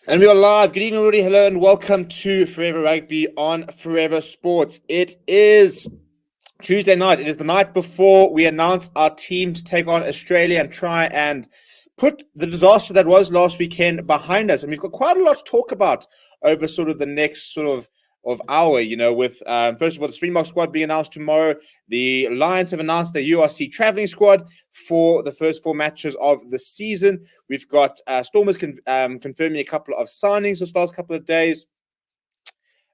And we are live. Good evening, everybody. Hello, and welcome to Forever Rugby on Forever Sports. It is Tuesday night. It is the night before we announce our team to take on Australia and try and put the disaster that was last weekend behind us. And we've got quite a lot to talk about over sort of the next of hour, with first of all, the Springboks squad being announced tomorrow. The Lions have announced their URC traveling squad for the first four matches of the season. We've got Stormers confirming a couple of signings for the last couple of days.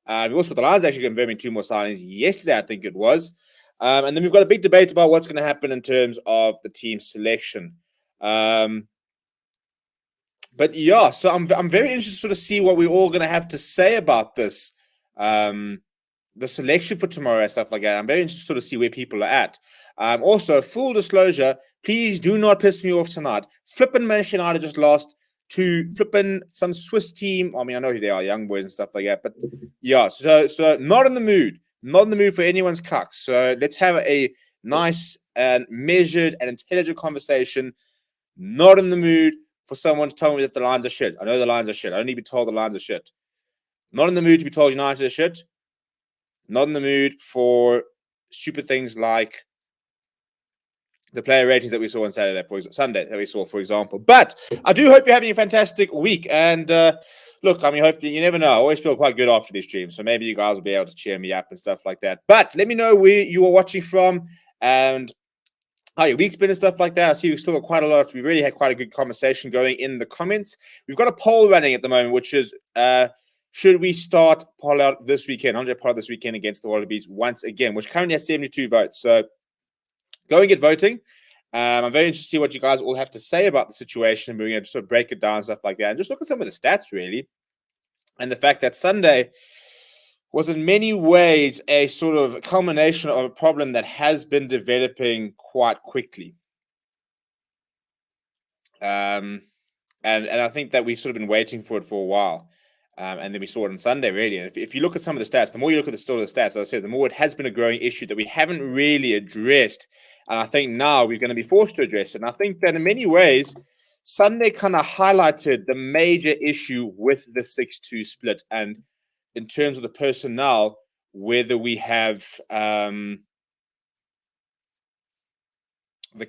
We've also got the Lions actually confirming two more signings yesterday, I think it was. And then we've got a big debate about what's going to happen in terms of the team selection. But yeah, so I'm very interested to sort of see what we're all going to have to say about this. The selection for tomorrow and stuff like that. I'm very interested to sort of see where people are at. Also, full disclosure, please do not piss me off tonight. Flippin' Manchester United just lost to flippin' some Swiss team. I mean, I know who they are, young boys and stuff like that. But yeah, so not in the mood. Not in the mood for anyone's cucks. So let's have a nice and measured and intelligent conversation. Not in the mood for someone to tell me that the Lions are shit. I know the Lions are shit. I don't need to be told the Lions are shit. Not in the mood to be told United are shit. Not in the mood for stupid things like the player ratings that we saw on Sunday that we saw, for example. But I do hope you're having a fantastic week. And look, I mean, hopefully, you never know. I always feel quite good after these streams. So maybe you guys will be able to cheer me up and stuff like that. But let me know where you are watching from and how your week's been and stuff like that. I see we've still got quite a lot. We really had quite a good conversation going in the comments. We've got a poll running at the moment, which is should we start POLLARD this weekend, Andre Pollard this weekend against the Wallabies once again, which currently has 72 votes. So go and get voting. I'm very interested to see what you guys all have to say about the situation. We're going to sort of break it down and stuff like that. And just look at some of the stats, really. And the fact that Sunday was in many ways a sort of culmination of a problem that has been developing quite quickly. And I think that we've sort of been waiting for it for a while. And then we saw it on Sunday, really. And if you look at some of the stats, the more you look at the stats, as I said, the more it has been a growing issue that we haven't really addressed. And I think now we're going to be forced to address it. And I think that in many ways, Sunday kind of highlighted the major issue with the 6-2 split. And in terms of the personnel, whether we have the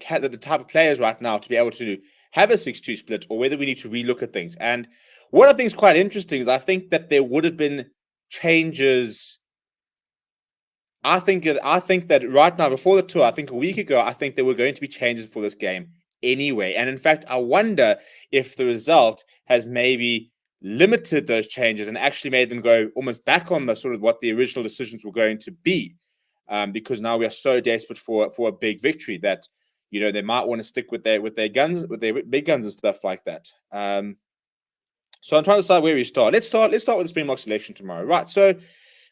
type of players right now to be able to have a 6-2 split, or whether we need to relook at things. And what I think is quite interesting is I think that there would have been changes. I think that right now, before the tour, I think a week ago, I think there were going to be changes for this game anyway. And in fact, I wonder if the result has maybe limited those changes and actually made them go almost back on the sort of what the original decisions were going to be. Because now we are so desperate for a big victory that, you know, they might want to stick with their guns, with their big guns and stuff like that. So I'm trying to decide where we start. Let's start with the Springboks selection tomorrow. Right. So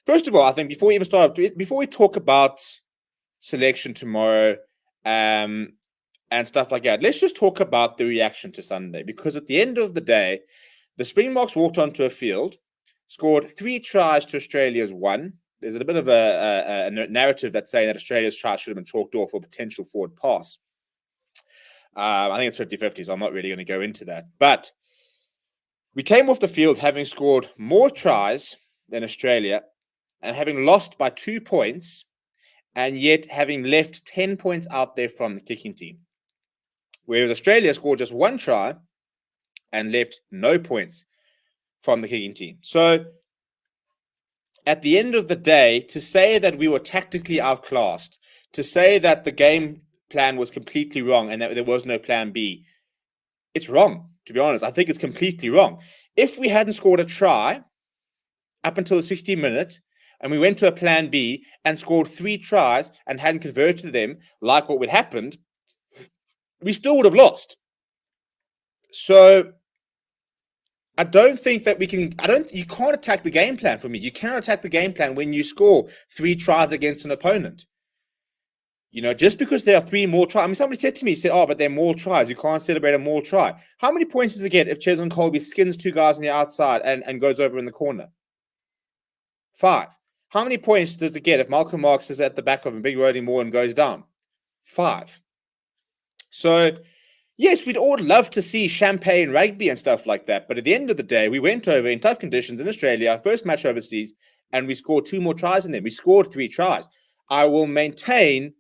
first of all, I think before we talk about selection tomorrow and stuff like that, let's just talk about the reaction to Sunday. Because at the end of the day, the Springboks walked onto a field, scored 3 tries to Australia's 1. There's a bit of a narrative that's saying that Australia's tries should have been chalked off for a potential forward pass. I think it's 50-50, so I'm not really going to go into that. But we came off the field having scored more tries than Australia and having lost by 2 points, and yet having left 10 points out there from the kicking team. Whereas Australia scored just 1 try and left no points from the kicking team. So at the end of the day, to say that we were tactically outclassed, to say that the game plan was completely wrong and that there was no plan B, it's wrong, to be honest. I think it's completely wrong. If we hadn't scored a try up until the 60th minute and we went to a plan B and scored 3 tries and hadn't converted them like what would happened, we still would have lost. So I don't think that we can. You can't attack the game plan for me. You cannot attack the game plan when you score 3 tries against an opponent. You know, just because there are 3 more tries. I mean, somebody said to me, oh, but they're more tries. You can't celebrate a more try. How many points does it get if Cheslin Colby skins 2 guys on the outside and goes over in the corner? 5. How many points does it get if Malcolm Marx is at the back of a big rolling ball and goes down? 5. So, Yes, we'd all love to see champagne rugby and stuff like that. But at the end of the day, we went over in tough conditions in Australia, our first match overseas, and we scored 2 more tries in them. We scored 3 tries. I will maintain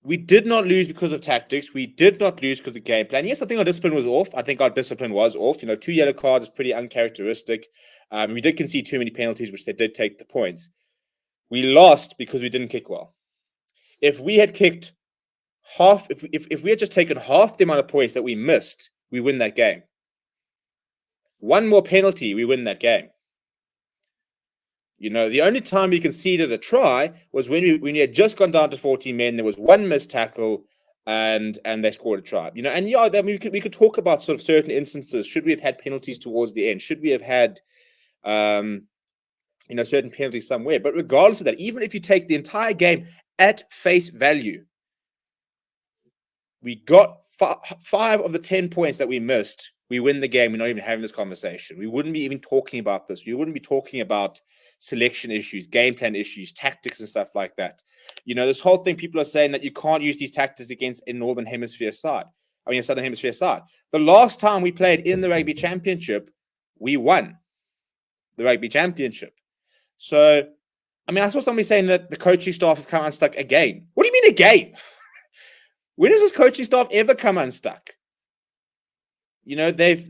we did not lose because of tactics. We did not lose because of game plan. Yes, I think our discipline was off. I think our discipline was off. 2 yellow cards is pretty uncharacteristic. We did concede too many penalties, which they did take the points. We lost because we didn't kick well. If we had kicked half, if we had just taken half the amount of points that we missed, we win that game. 1 more penalty, we win that game. The only time we conceded a try was when we had just gone down to 14 men. There was 1 missed tackle, and they scored a try. Then we could talk about sort of certain instances. Should we have had penalties towards the end? Should we have had, certain penalties somewhere? But regardless of that, even if you take the entire game at face value, we got 5 of the 10 points that we missed. We win the game. We're not even having this conversation. We wouldn't be even talking about this. We wouldn't be talking about selection issues, game plan issues, tactics and stuff like that. This whole thing, people are saying that you can't use these tactics against a Southern Hemisphere side. The last time we played in the Rugby Championship, we won the Rugby Championship. So, I saw somebody saying that the coaching staff have come unstuck again. What do you mean again? When has this coaching staff ever come unstuck? They've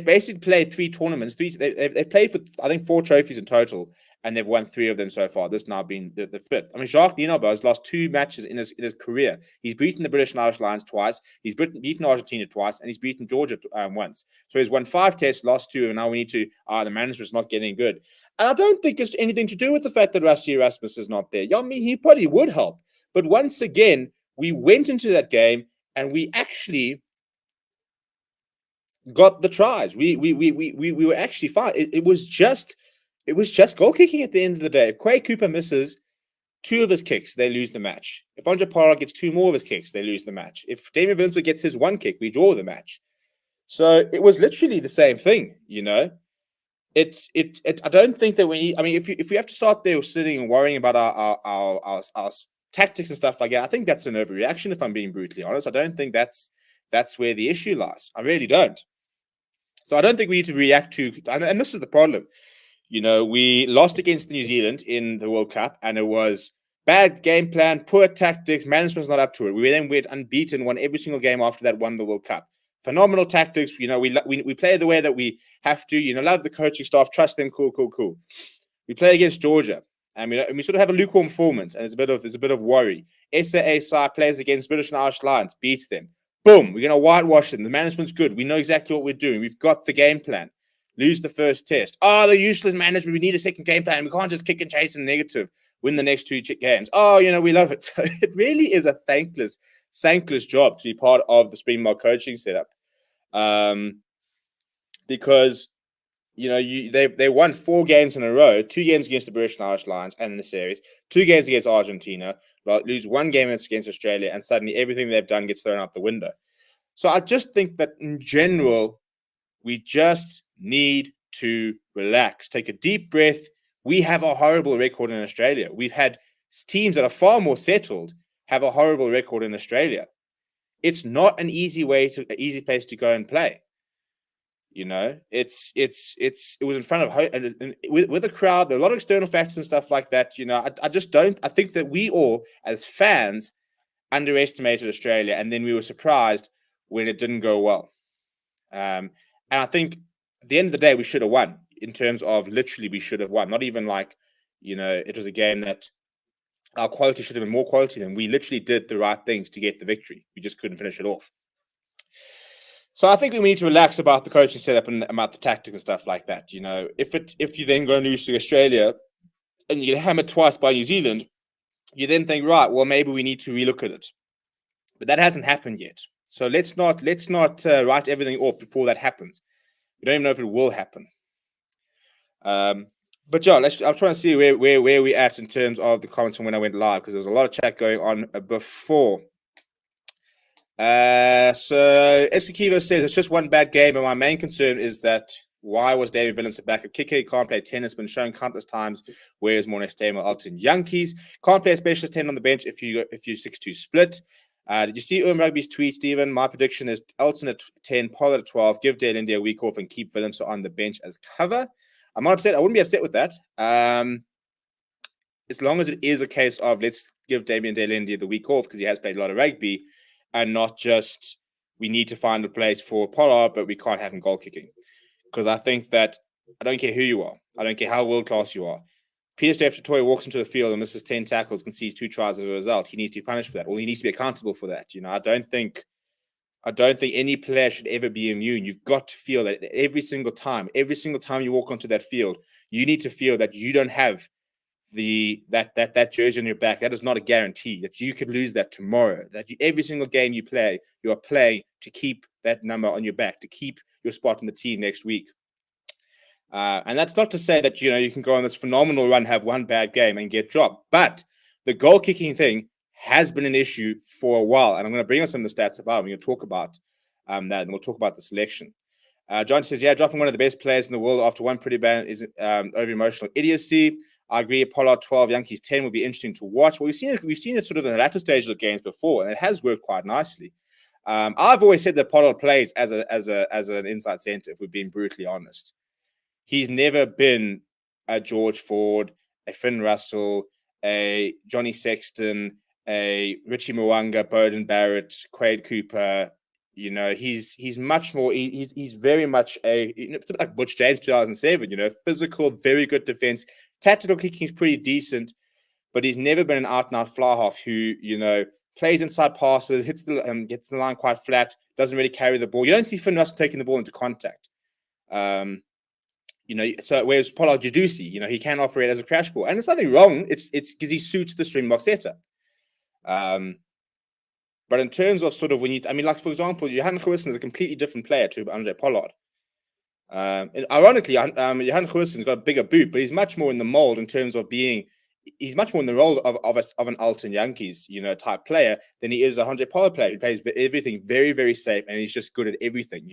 basically played 3 tournaments. They've played for, I think, 4 trophies in total, and they've won 3 of them so far. This now being the 5th. Jacques Nienaber has lost 2 matches in his career. He's beaten the British and Irish Lions twice. He's beaten Argentina twice, and he's beaten Georgia once. So he's won 5 tests, lost 2, and now we need to. The management's not getting good. And I don't think it's anything to do with the fact that Rassie Erasmus is not there. He probably would help, but once again, we went into that game and we actually got the tries. We were actually fine. It was just goal kicking at the end of the day. If Quay Cooper misses 2 of his kicks, they lose the match. If Andre Pollard gets 2 more of his kicks, they lose the match. If Damien Vincent gets his 1 kick, we draw the match. So it was literally the same thing, I don't think that if we have to start there sitting and worrying about our tactics and stuff like that, I think that's an overreaction, if I'm being brutally honest. I don't think that's where the issue lies. I really don't. So I don't think we need to react to, and this is the problem. We lost against New Zealand in the World Cup, and it was bad game plan, poor tactics, management's not up to it. We then went unbeaten, won every single game after that, won the World Cup. Phenomenal tactics. We play the way that we have to. Love the coaching staff, trust them. Cool. We play against Georgia, and we sort of have a lukewarm performance, and there's a bit of worry. SAA plays against British and Irish Lions, beats them. Boom, we're going to whitewash them. The management's good. We know exactly what we're doing. We've got the game plan. Lose the first test. The useless management. We need a second game plan. We can't just kick and chase and negative. Win the next 2 games. We love it. So it really is a thankless job to be part of the Springbok coaching setup. Because they won 4 games in a row, 2 games against the British and Irish Lions and in the series, 2 games against Argentina, lose 1 game against Australia, and suddenly everything they've done gets thrown out the window. So I just think that in general, we just need to relax, take a deep breath. We have a horrible record in Australia. We've had teams that are far more settled have a horrible record in Australia. It's not an easy place to go and play. It was in front of and with a crowd, there are a lot of external factors and stuff like that. I think that we all as fans underestimated Australia, and then we were surprised when it didn't go well. And I think at the end of the day, we should have won. In terms of literally, we should have won. Not even it was a game that our quality should have been more quality than. We literally did the right things to get the victory. We just couldn't finish it off. So I think we need to relax about the coaching setup and about the tactics and stuff like that. If you then go and lose to Australia and you get hammered twice by New Zealand, you then think, right, well, maybe we need to relook at it. But that hasn't happened yet. So let's not write everything off before that happens. We don't even know if it will happen. But yeah, I'm trying to see where we're at in terms of the comments from when I went live, because there was a lot of chat going on before. So Esquivo says it's just one bad game, and my main concern is that why was David Vincent back at kicker? He can't play 10. It's been shown countless times. Where is Mornestemo, Alton, Yankees? Can't play a specialist 10 on the bench if you 6-2 split. Did you see Rugby's tweet, Stephen? My prediction is Elton at 10, Pollard at 12, give Dale India a week off and keep Willemse on the bench as cover. I'm not upset. I wouldn't be upset with that. As long as it is a case of let's give Damian Dale India the week off because he has played a lot of rugby and not just we need to find a place for Pollard, but we can't have him goal kicking. Because I think that I don't care who you are. I don't care how world-class you are. Peter Steph-Toy walks into the field and misses 10 tackles, concedes 2 tries as a result. He needs to be punished for that, or he needs to be accountable for that. I don't think any player should ever be immune. You've got to feel that every single time you walk onto that field, you need to feel that you don't have that jersey on your back. That is not a guarantee that you could lose that tomorrow. That every single game you play, you are playing to keep that number on your back, to keep your spot in the team next week. And that's not to say that you can go on this phenomenal run, have one bad game, and get dropped. But the goal kicking thing has been an issue for a while, and I'm going to bring on some of the stats about. We're going to talk about that, and we'll talk about the selection. John says, "Yeah, dropping one of the best players in the world after one pretty bad is over emotional idiocy." I agree. Pollard 12, Yankees 10 will be interesting to watch. Well, we've seen it sort of in the latter stage of the games before, and it has worked quite nicely. I've always said that Pollard plays as an inside center. If we're being brutally honest. He's never been a George Ford, a Finn Russell, a Johnny Sexton, a Richie Mwanga, Bowden Barrett, Quade Cooper. He's much more. He's very much it's like Butch James 2007. Physical, very good defense. Tactical kicking is pretty decent, but he's never been an out-and-out fly half who plays inside passes, gets the line quite flat, doesn't really carry the ball. You don't see Finn Russell taking the ball into contact. So whereas Pollard, you do see, he can operate as a crash ball, and there's nothing wrong. It's because he suits the Springbok setup. But in terms of sort of like for example, Johan Goosen is a completely different player to Andre Pollard. And ironically, Johan Goosen's got a bigger boot, but he's much more in the mold in terms of he's much more in the role of an Alton Yankees, type player than he is a Andre Pollard player who plays everything very, very safe, and he's just good at everything.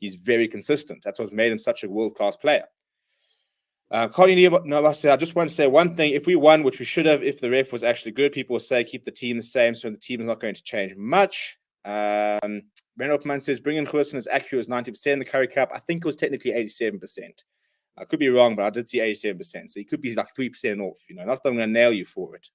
He's very consistent. That's what's made him such a world-class player. Colin I just want to say one thing. If we won, which we should have, if the ref was actually good, people will say keep the team the same, so the team is not going to change much. Brendan Opperman says, bring in Goosen as accurate as 90% in the Currie Cup. I think it was technically 87%. I could be wrong, but I did see 87%. So he could be like 3% off. Not that I'm going to nail you for it.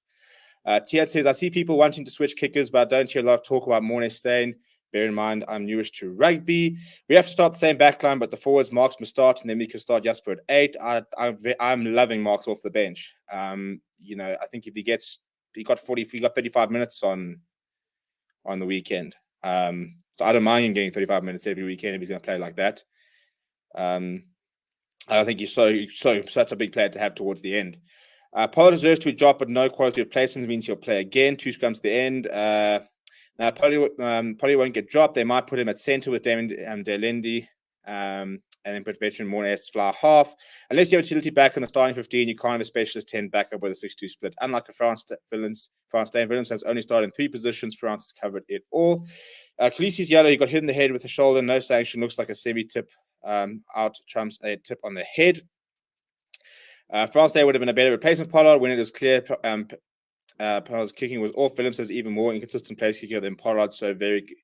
Tiad says, I see people wanting to switch kickers, but I don't hear a lot of talk about Morné Steyn. Bear in mind, I'm newish to rugby. We have to start the same backline, but the forwards, Marks must start, and then we can start Jasper at 8. I'm loving Marks off the bench. I think if he got 35 minutes on the weekend. So I don't mind him getting 35 minutes every weekend if he's going to play like that. I think he's such a big player to have towards the end. Pollard deserves to be dropped, but no quality replacement means he'll play again. 2 scrums to the end. Now, Polly won't get dropped. They might put him at centre with Damon Delendi, and then put veteran Morné as fly half. Unless you have utility back in the starting 15, you can't have a specialist 10 back up with a 6-2 split. Unlike a France Steyn, Willemse has only started in 3 positions. France has covered it all. Khaleesi's yellow. He got hit in the head with the shoulder. No sanction. Looks like a semi-tip out. Trumps a tip on the head. France Steyn would have been a better replacement Pollard when it was clear Pollard's kicking was off. Willemse is even more inconsistent place kicker than Pollard, so very good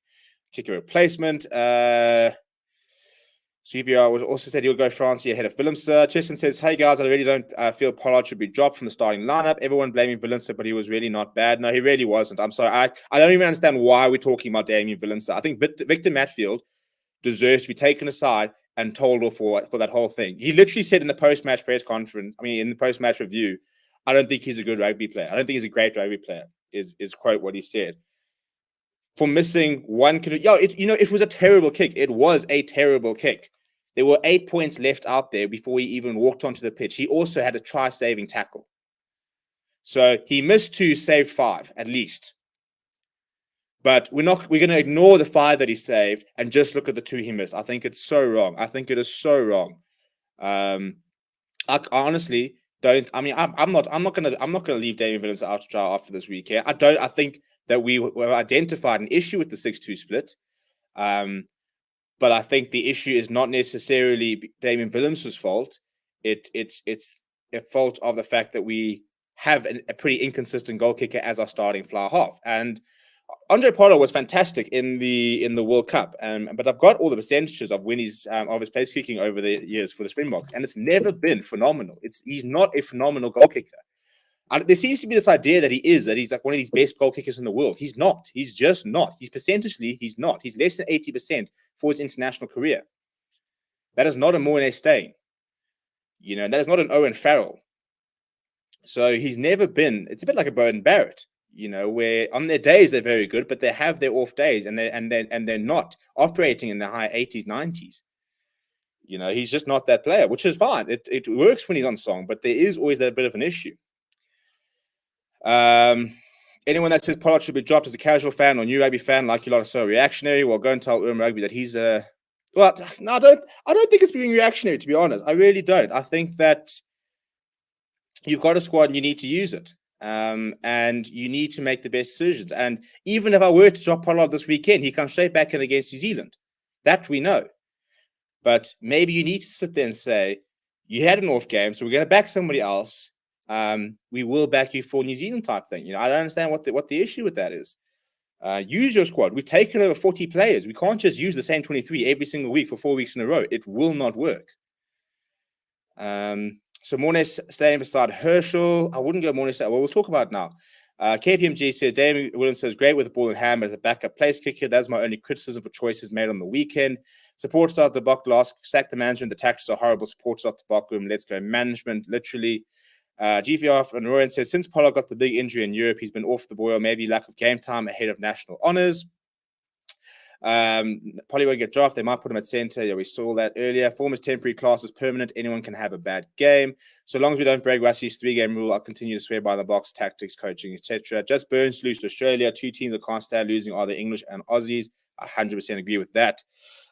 kicker replacement. CVR was also said he'll go France ahead of Willemse. Cheston says, hey guys, I really don't feel Pollard should be dropped from the starting lineup. Everyone blaming Willemse, but he was really not bad. No, he really wasn't. I'm sorry. I don't even understand why we're talking about Damien Willemse. I think Victor Matfield deserves to be taken aside and told off for that whole thing. He literally said in the post-match press conference, in the post-match review, I don't think he's a good rugby player. I don't think he's a great rugby player, is quote what he said. For missing one, it was a terrible kick. It was a terrible kick. There were 8 points left out there before he even walked onto the pitch. He also had a try-saving tackle. So he missed 2, saved 5, at least. But we're going to ignore the 5 that he saved and just look at the 2 he missed. I think it's so wrong. I think it is so wrong. I honestly don't. I'm not going to leave Damien Willemse out to dry after this weekend. I think that we have identified an issue with the 6-2 split. But I think the issue is not necessarily Damien Willemse's fault. It's a fault of the fact that we have a pretty inconsistent goal kicker as our starting fly half. And Andre Pollard was fantastic in the World Cup, but I've got all the percentages of when he's of his place kicking over the years for the Springboks, and it's never been phenomenal. He's not a phenomenal goal kicker. There seems to be this idea that he's like one of these best goal kickers in the world. He's not. He's just not. He's percentagely, he's not. He's less than 80% for his international career. That is not a Morné Steyn. That is not an Owen Farrell. So he's never been. It's a bit like a Bowden Barrett. Where on their days they're very good, but they have their off days, and they're not operating in the high 80s, 90s. He's just not that player, which is fine. It works when he's on song, but there is always that bit of an issue. Anyone that says Pollard should be dropped as a casual fan or new rugby fan, like you lot, are so reactionary. Well, go and tell Rugby that he's a. Well, no, I don't think it's being reactionary, to be honest. I really don't. I think that you've got a squad and you need to use it. And you need to make the best decisions. And even if I were to drop Pollard this weekend, he comes straight back in against New Zealand. That we know. But maybe you need to sit there and say, you had an off game, so we're going to back somebody else. We will back you for New Zealand type thing. I don't understand what the issue with that is. Use your squad. We've taken over 40 players. We can't just use the same 23 every single week for 4 weeks in a row. It will not work. So Morné Steyn beside Herschel. I wouldn't go Morné Steyn. Well, we'll talk about it now. KPMG says, Damien Williams says, great with the ball in hand, but as a backup place kicker, that's my only criticism for choices made on the weekend. Supporters out the box last, sack the management. The tactics are horrible. Supporters out the box room. Let's go management, literally. GVR and Royan says, since Pollard got the big injury in Europe, he's been off the boil, maybe lack of game time ahead of national honours. Polly won't get drafted. They might put him at center. Yeah, we saw that earlier. Form is temporary, class is permanent. Anyone can have a bad game. So long as we don't break Russie's 3-game rule, I'll continue to swear by the box, tactics, coaching, etc. Just Burns to lose to Australia. 2 teams that can't stand losing are the English and Aussies. I 100% agree with that.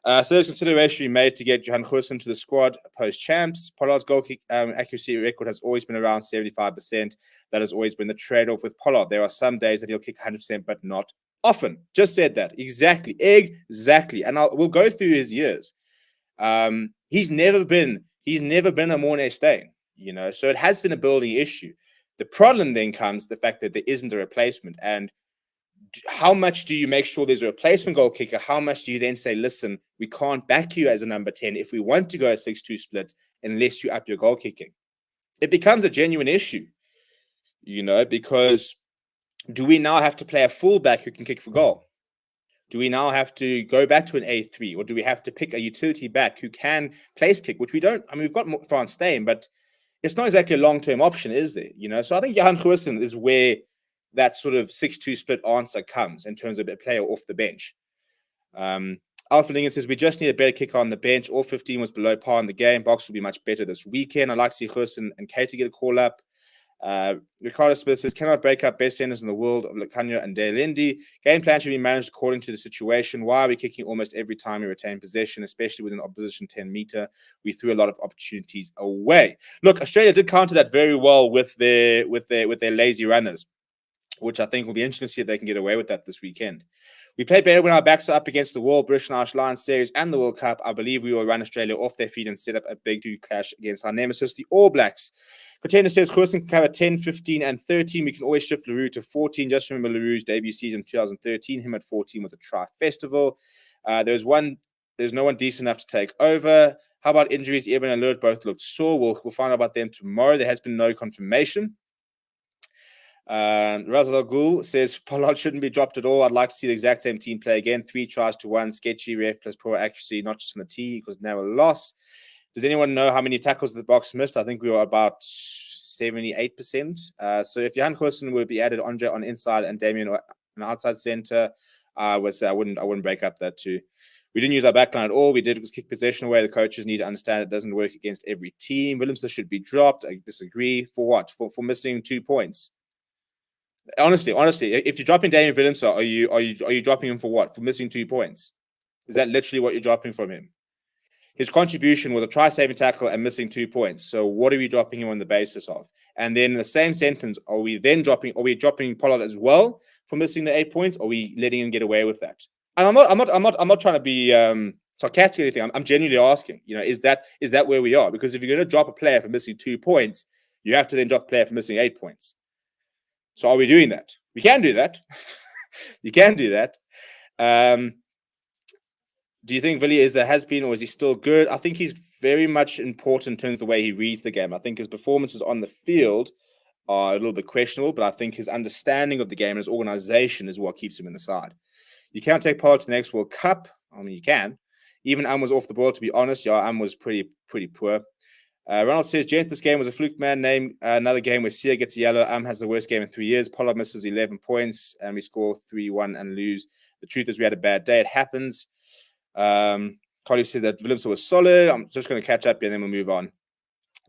So there's consideration we made to get Johan Goosen to the squad post-champs. Pollard's goal kick accuracy record has always been around 75%. That has always been the trade-off with Pollard. There are some days that he'll kick 100%, but not often. Just said that. Exactly. And we'll go through his years. He's never been a Morné Steyn, so it has been a building issue. The problem then comes the fact that there isn't a replacement. And how much do you make sure there's a replacement goal kicker? How much do you then say, listen, we can't back you as a number 10 if we want to go a 6-2 split unless you up your goal kicking? It becomes a genuine issue, because do we now have to play a fullback who can kick for goal? Do we now have to go back to an A3, or do we have to pick a utility back who can place kick, which we don't? I mean, we've got Frans Steyn, but it's not exactly a long-term option, is there? So I think Johan Goosen is where that sort of 6-2 split answer comes in terms of a player off the bench. Alpha Lincoln says, we just need a better kicker on the bench. All 15 was below par in the game. Box will be much better this weekend. I'd like to see Goosen and Katie get a call up. Ricardo Smith says, cannot break up best centers in the world of Lacania and Dale Lindy. Game plan should be managed according to the situation. Why are we kicking almost every time we retain possession, especially with an opposition 10 meter? We threw a lot of opportunities away. Look, Australia did counter that very well with their lazy runners, which I think will be interesting to see if they can get away with that this weekend. We played better when our backs are up against the wall. British and Irish Lions series and the World Cup. I believe we will run Australia off their feet and set up a big clash against our nemesis, the All Blacks. Contender says Goosen can cover 10, 15, and 13. We can always shift Leroux to 14. Just remember Leroux's debut season 2013. Him at 14 was a try festival. There's no one decent enough to take over. How about injuries? Eben and Alert both looked sore. We'll find out about them tomorrow. There has been no confirmation. Razal Al Ghul says Pollard shouldn't be dropped at all. I'd like to see the exact same team play again. 3 tries to 1. Sketchy ref plus poor accuracy, not just on the tee, because now a loss. Does anyone know how many tackles the box missed? I think we were about 78%. So if Johan Goosen would be added, Andre on inside and Damien on outside center, I wouldn't break up that too. We didn't use our backline at all. We did was kick possession away. The coaches need to understand it doesn't work against every team. Williamson should be dropped. I disagree. For what? For missing 2 points. Honestly, if you're dropping Damian Willemse, are you dropping him for what? For missing 2 points? Is that literally what you're dropping from him? His contribution was a try-saving tackle and missing 2 points. So what are we dropping him on the basis of? And then in the same sentence, are we dropping Pollard as well for missing the 8 points? Or are we letting him get away with that? And I'm not trying to be sarcastic or anything. I'm genuinely asking. Is that where we are? Because if you're going to drop a player for missing 2 points, you have to then drop a player for missing 8 points. So are we doing that? We can do that. You can do that. Do you think Villiers has been, or is he still good? I think he's very much important in terms of the way he reads the game. I think his performances on the field are a little bit questionable, but I think his understanding of the game and his organization is what keeps him in the side. You can't take Pollard to the next World Cup. I mean, you can. Even was off the ball, to be honest. Yeah, was pretty poor. Ronald says, Gent, this game was a fluke, man. Name another game where Sia gets a yellow. Has the worst game in 3 years. Pollard misses 11 points, and we score 3-1 and lose. The truth is we had a bad day. It happens. Carly said that Willemse was solid. I'm just going to catch up here and then we'll move on.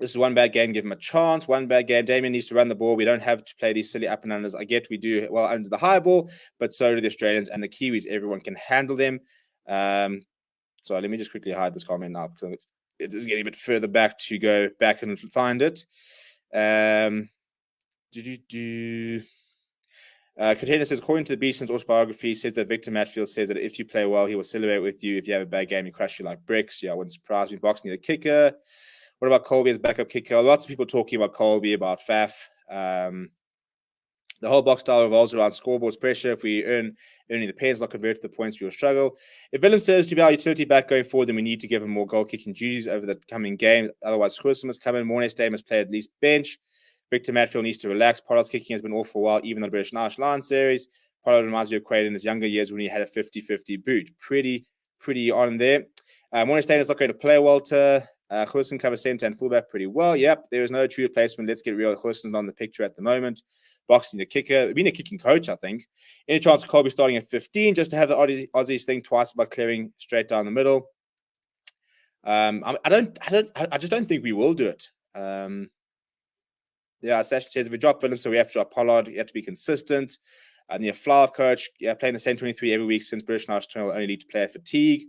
This is one bad game. Give him a chance. One bad game. Damien needs to run the ball. We don't have to play these silly up and unders. I get we do well under the high ball, but so do the Australians and the Kiwis. Everyone can handle them. So let me just quickly hide this comment now because it is getting a bit further back to go back and find it. Container says, according to the Beastman's autobiography, says that Victor Matfield says that if you play well, he will celebrate with you. If you have a bad game, he crush you like bricks. Yeah, wouldn't surprise me. Box need a kicker. What about Colby as backup kicker? Lots of people talking about Colby, about Faf. The whole box style revolves around scoreboards pressure. If we earning the pens, not convert to the points, we will struggle. If Willem says to be our utility back going forward, then we need to give him more goal-kicking duties over the coming games. Otherwise, Khosa must come in. Mornay must play at least bench. Victor Matfield needs to relax. Pollard's kicking has been off for a while, even on the British Irish Lions series. Pollard reminds me of Quaid in his younger years when he had a 50-50 boot. Pretty on there. Mornay is not going to play, Walter. Khosa cover centre and fullback pretty well. Yep, there is no true replacement. Let's get real. Khosa's not on the picture at the moment. Boxing a kicker. Being a kicking coach, I think. Any chance of Colby starting at 15 just to have the Aussies think twice about clearing straight down the middle? I just don't think we will do it. Yeah, Sash says if we drop Willem, so we have to drop Pollard. You have to be consistent. And the flower coach, yeah, playing the same 23 every week since British National will only lead to player fatigue.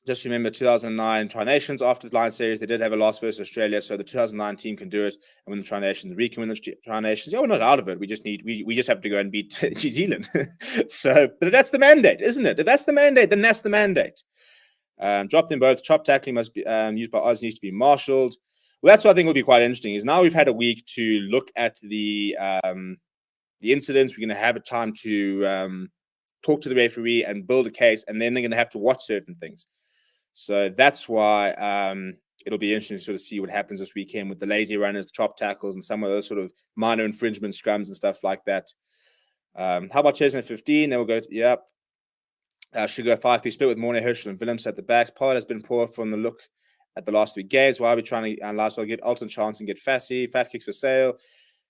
Just remember 2009 Tri-Nations after the Lions series, they did have a loss versus Australia, so the 2009 team can do it. And when the Tri-Nations, we can win the Tri-Nations. Yeah, we're not out of it. We just have to go and beat New Zealand. So, but that's the mandate, isn't it? If that's the mandate, then that's the mandate. Drop them both. Chop tackling must be used by Oz, needs to be marshaled. Well, that's what I think will be quite interesting. Is now we've had a week to look at the incidents. We're going to have a time to talk to the referee and build a case, and then they're going to have to watch certain things. So that's why it'll be interesting to sort of see what happens this weekend with the lazy runners, the chop tackles, and some of those sort of minor infringement scrums and stuff like that. How about Chesney at 15? Then we'll go, yep. Should go 5-3 split with Mornay, Herschel, and Willems at the backs. Pollard has been poor from the look at the last 3 games. Why are we trying to last get Alton chance and get Fassi? Fat kicks for sale.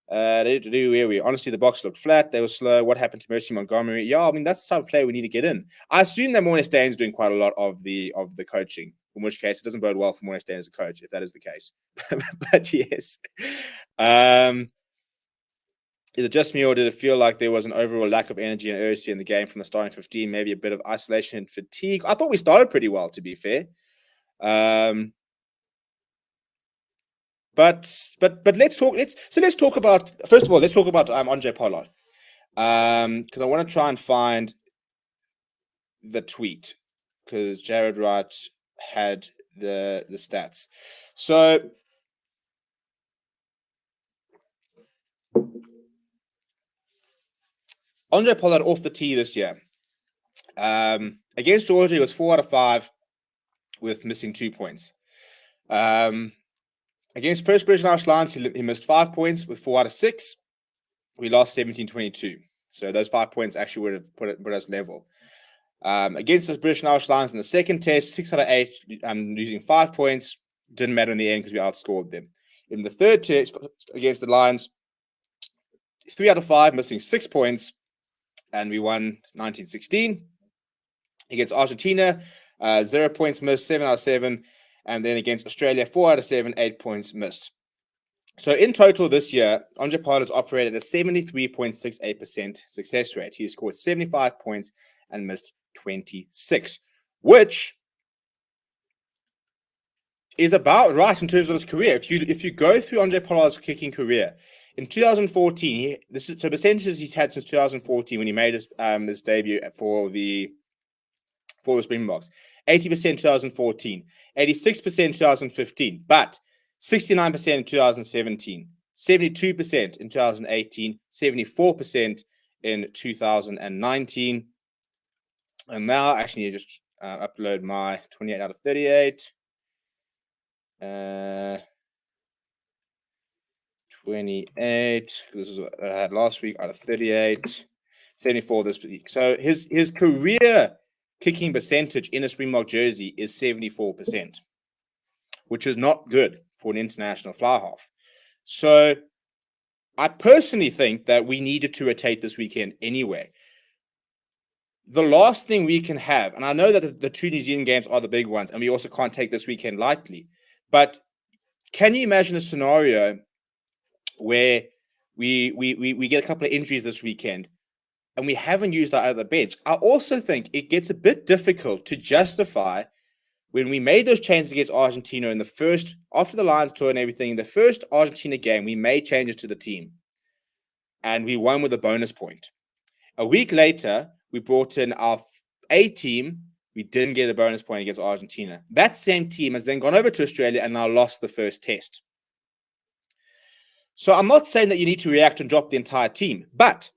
Honestly, the box looked flat. They were slow. What happened to Mercy Montgomery? Yeah, I mean, that's the type of player we need to get in. I assume that Mornay Staines is doing quite a lot of the coaching, in which case it doesn't bode well for Mornay Staines as a coach, if that is the case. But yes. Is it just me, or did it feel like there was an overall lack of energy and urgency in the game from the starting 15? Maybe a bit of isolation and fatigue. I thought we started pretty well, to be fair. But let's talk about, first of all, let's talk about Andre Pollard, because I want to try and find the tweet, because Jared Wright had the stats. So Andre Pollard off the tee this year. Against Georgia, he was 4 out of 5 with missing 2 points. Against First British Irish Lions, he missed 5 points with 4 out of 6. We lost 17-22. So those 5 points actually would have put us level. Against the British Irish Lions in the second test, 6 out of 8, losing 5 points. Didn't matter in the end because we outscored them. In the third test against the Lions, 3 out of 5, missing 6 points, and we won 19-16. Against Argentina, 0 points missed, 7 out of 7. And then against Australia, 4 out of 7, 8 points missed. So in total this year, Andre Pollard has operated at a 73.68% success rate. He has scored 75 points and missed 26, which is about right in terms of his career. If you go through Andre Pollard's kicking career, in 2014, so percentages he's had since 2014 when he made his debut for the Springboks. 80% 2014, 86% 2015, but 69% in 2017, 72% in 2018, 74% in 2019. And now I actually need to just upload my 28 out of 38. 28. This is what I had last week out of 38. 74 this week. So his career kicking percentage in a Springbok jersey is 74%, which is not good for an international fly half. So I personally think that we needed to rotate this weekend anyway. The last thing we can have, and I know that the two New Zealand games are the big ones, and we also can't take this weekend lightly, but can you imagine a scenario where we get a couple of injuries this weekend and we haven't used our other bench? I also think it gets a bit difficult to justify when we made those changes against Argentina in the first, after the Lions tour and everything, in the first Argentina game, we made changes to the team and we won with a bonus point. A week later, we brought in our A team. We didn't get a bonus point against Argentina. That same team has then gone over to Australia and now lost the first test. So I'm not saying that you need to react and drop the entire team, but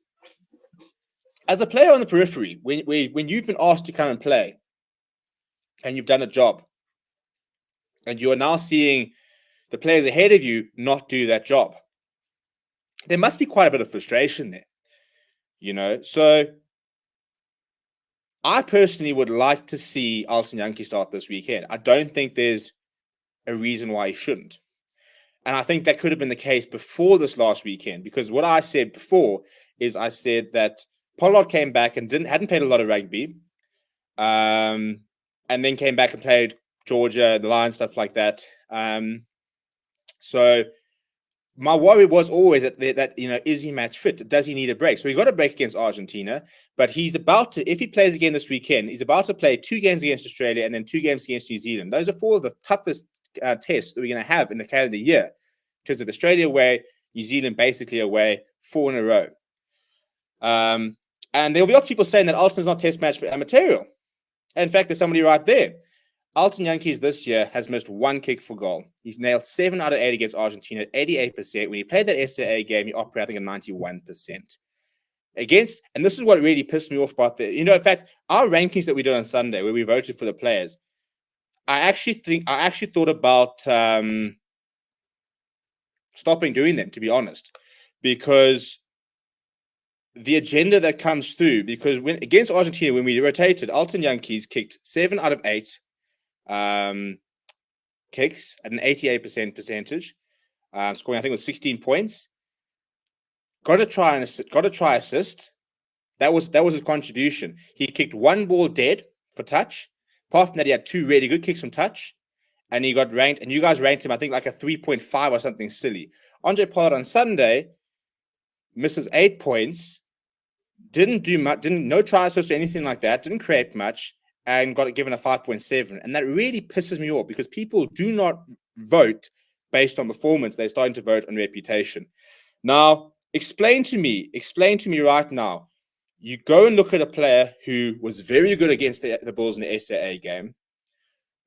as a player on the periphery, when you've been asked to come and play and you've done a job and you are now seeing the players ahead of you not do that job, there must be quite a bit of frustration there, you know? So I personally would like to see Alton Jantjies start this weekend. I don't think there's a reason why he shouldn't. And I think that could have been the case before this last weekend, because what I said before is I said that Pollard came back and hadn't played a lot of rugby, and then came back and played Georgia, the Lions, stuff like that. So my worry was always that you know, is he match fit? Does he need a break? So he got a break against Argentina, but he's about to, if he plays again this weekend, he's about to play 2 games against Australia and then 2 games against New Zealand. Those are 4 of the toughest tests that we're going to have in the calendar year. In terms of Australia away, New Zealand basically away, 4 in a row. And there'll be lots of people saying that Alton's not test match material. In fact, there's somebody right there. Alton Jantjies this year has missed 1 kick for goal. He's nailed 7 out of 8 against Argentina at 88%. When he played that SAA game, he operated at 91%. Against, and this is what really pissed me off about the, you know, in fact, our rankings that we did on Sunday, where we voted for the players, I actually thought about stopping doing them, to be honest, because the agenda that comes through, because when against Argentina, when we rotated, Alton Jantjies kicked 7 out of 8 kicks at an 88% percentage, scoring, I think it was 16 points. Got a try assist. That was his contribution. He kicked 1 ball dead for touch. Apart from that, he had 2 really good kicks from touch, and he got ranked. And you guys ranked him, I think, like a 3.5 or something silly. Andre Pollard on Sunday misses 8 points. Didn't do much. No try assist or anything like that. Didn't create much. And got it given a 5.7. And that really pisses me off, because people do not vote based on performance. They're starting to vote on reputation. Now, explain to me right now. You go and look at a player who was very good against the Bulls in the SAA game,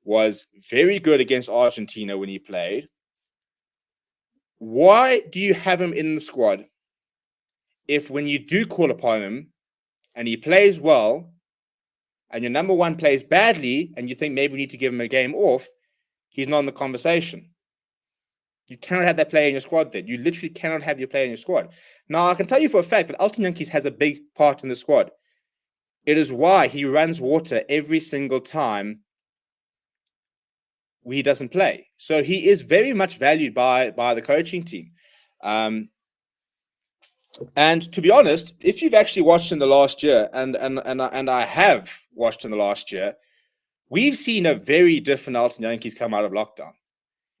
was very good against Argentina when he played. Why do you have him in the squad if when you do call upon him and he plays well, and your number 1 plays badly, and you think maybe we need to give him a game off, he's not in the conversation? You cannot have that player in your squad then. You literally cannot have your player in your squad. Now, I can tell you for a fact that Alton Jantjies has a big part in the squad. It is why he runs water every single time he doesn't play. So he is very much valued by the coaching team. And to be honest, if you've actually watched in the last year, and I have watched in the last year, we've seen a very different Alton Jantjies come out of lockdown.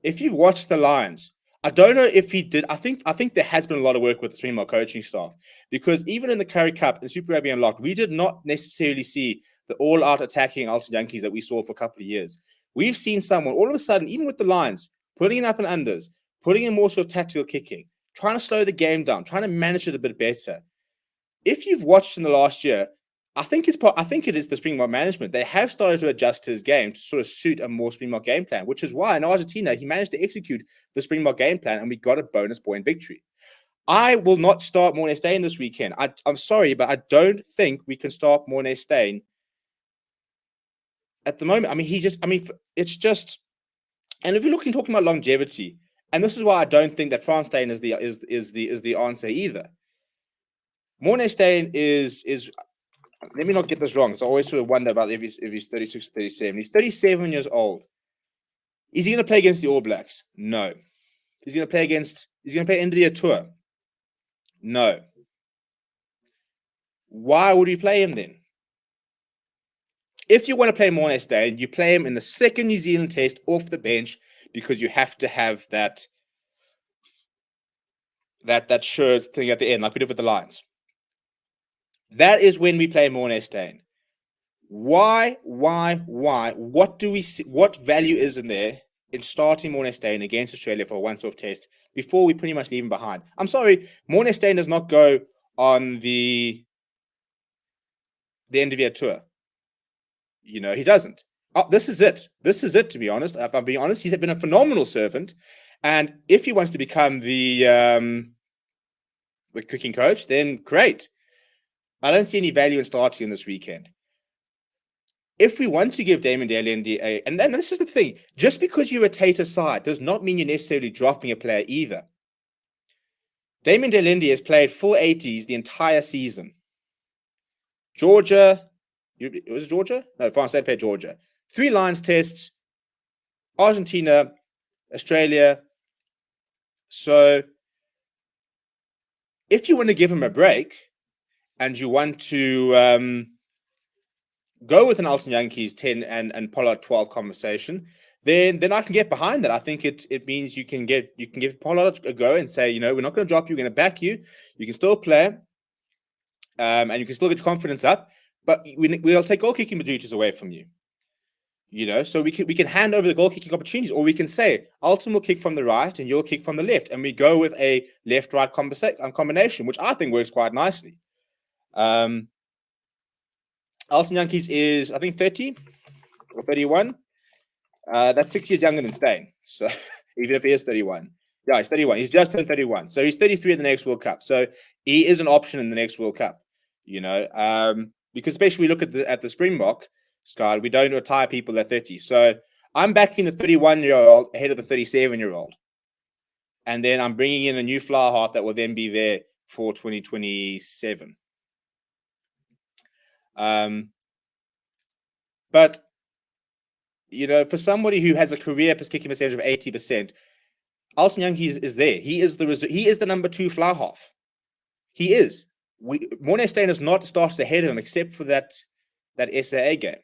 If you've watched the Lions, I don't know if he did. I think there has been a lot of work with the Springbok coaching staff, because even in the Currie Cup and Super Rugby Unlocked, we did not necessarily see the all-out attacking Alton Jantjies that we saw for a couple of years. We've seen someone all of a sudden, even with the Lions, putting in up and unders, putting in more sort of tactical kicking, trying to slow the game down, trying to manage it a bit better. If you've watched in the last year, I think it is the Springbok management. They have started to adjust his game to sort of suit a more Springbok game plan, which is why in Argentina he managed to execute the Springbok game plan, and we got a bonus point victory. I will not start Morné Steyn this weekend. I'm sorry, but I don't think we can start Morné Steyn at the moment. I mean, it's just, and if you're talking about longevity, and this is why I don't think that Frans Steyn is the answer either. Morné Steyn is. Let me not get this wrong. So I always sort of wonder about if he's 36 or 37. He's 37 years old. Is he going to play against the All Blacks? No. Is he going to play end of the year tour? No. Why would we play him then? If you want to play Morné Steyn, you play him in the second New Zealand test off the bench because you have to have that shirt thing at the end, like we did with the Lions. That is when we play Morné Steyn. Why? What do we see? What value is in there in starting Morné Steyn against Australia for a once-off test before we pretty much leave him behind? I'm sorry, Morné Steyn does not go on the end of year tour. He doesn't. This is it. To be honest. If I'm being honest, he's been a phenomenal servant. And if he wants to become the kicking coach, then great. I don't see any value in starting this weekend. If we want to give Damian de Allende and then this is the thing, just because you rotate aside does not mean you're necessarily dropping a player either. Damian de Allende has played full 80s the entire season. Georgia, was it Georgia? No, France played Georgia. 3 Lions tests, Argentina, Australia. So if you want to give him a break and you want to go with an Alton Yankees 10 and Pollard 12 conversation, then I can get behind that. I think it means you can give Pollard a go and say, we're not going to drop you, we're going to back you. You can still play, and you can still get your confidence up, but we'll take goal kicking duties away from you. So we can hand over the goal kicking opportunities, or we can say Alton will kick from the right and you'll kick from the left, and we go with a left-right combination, which I think works quite nicely. Alton Yankees is, I think, 30 or 31. That's 6 years younger than Steyn. So even if he is 31. Yeah, he's 31. He's just turned 31. So he's 33 in the next World Cup. So he is an option in the next World Cup, because especially we look at the Springbok squad, we don't retire people at 30. So I'm backing the 31-year-old ahead of the 37-year-old. And then I'm bringing in a new flower half that will then be there for 2027. But for somebody who has a career kicking percentage of 80%, Alton Yankees is there. He is the number 2 flower half. He is. Morné Steyn has not started ahead of him except for that SAA game.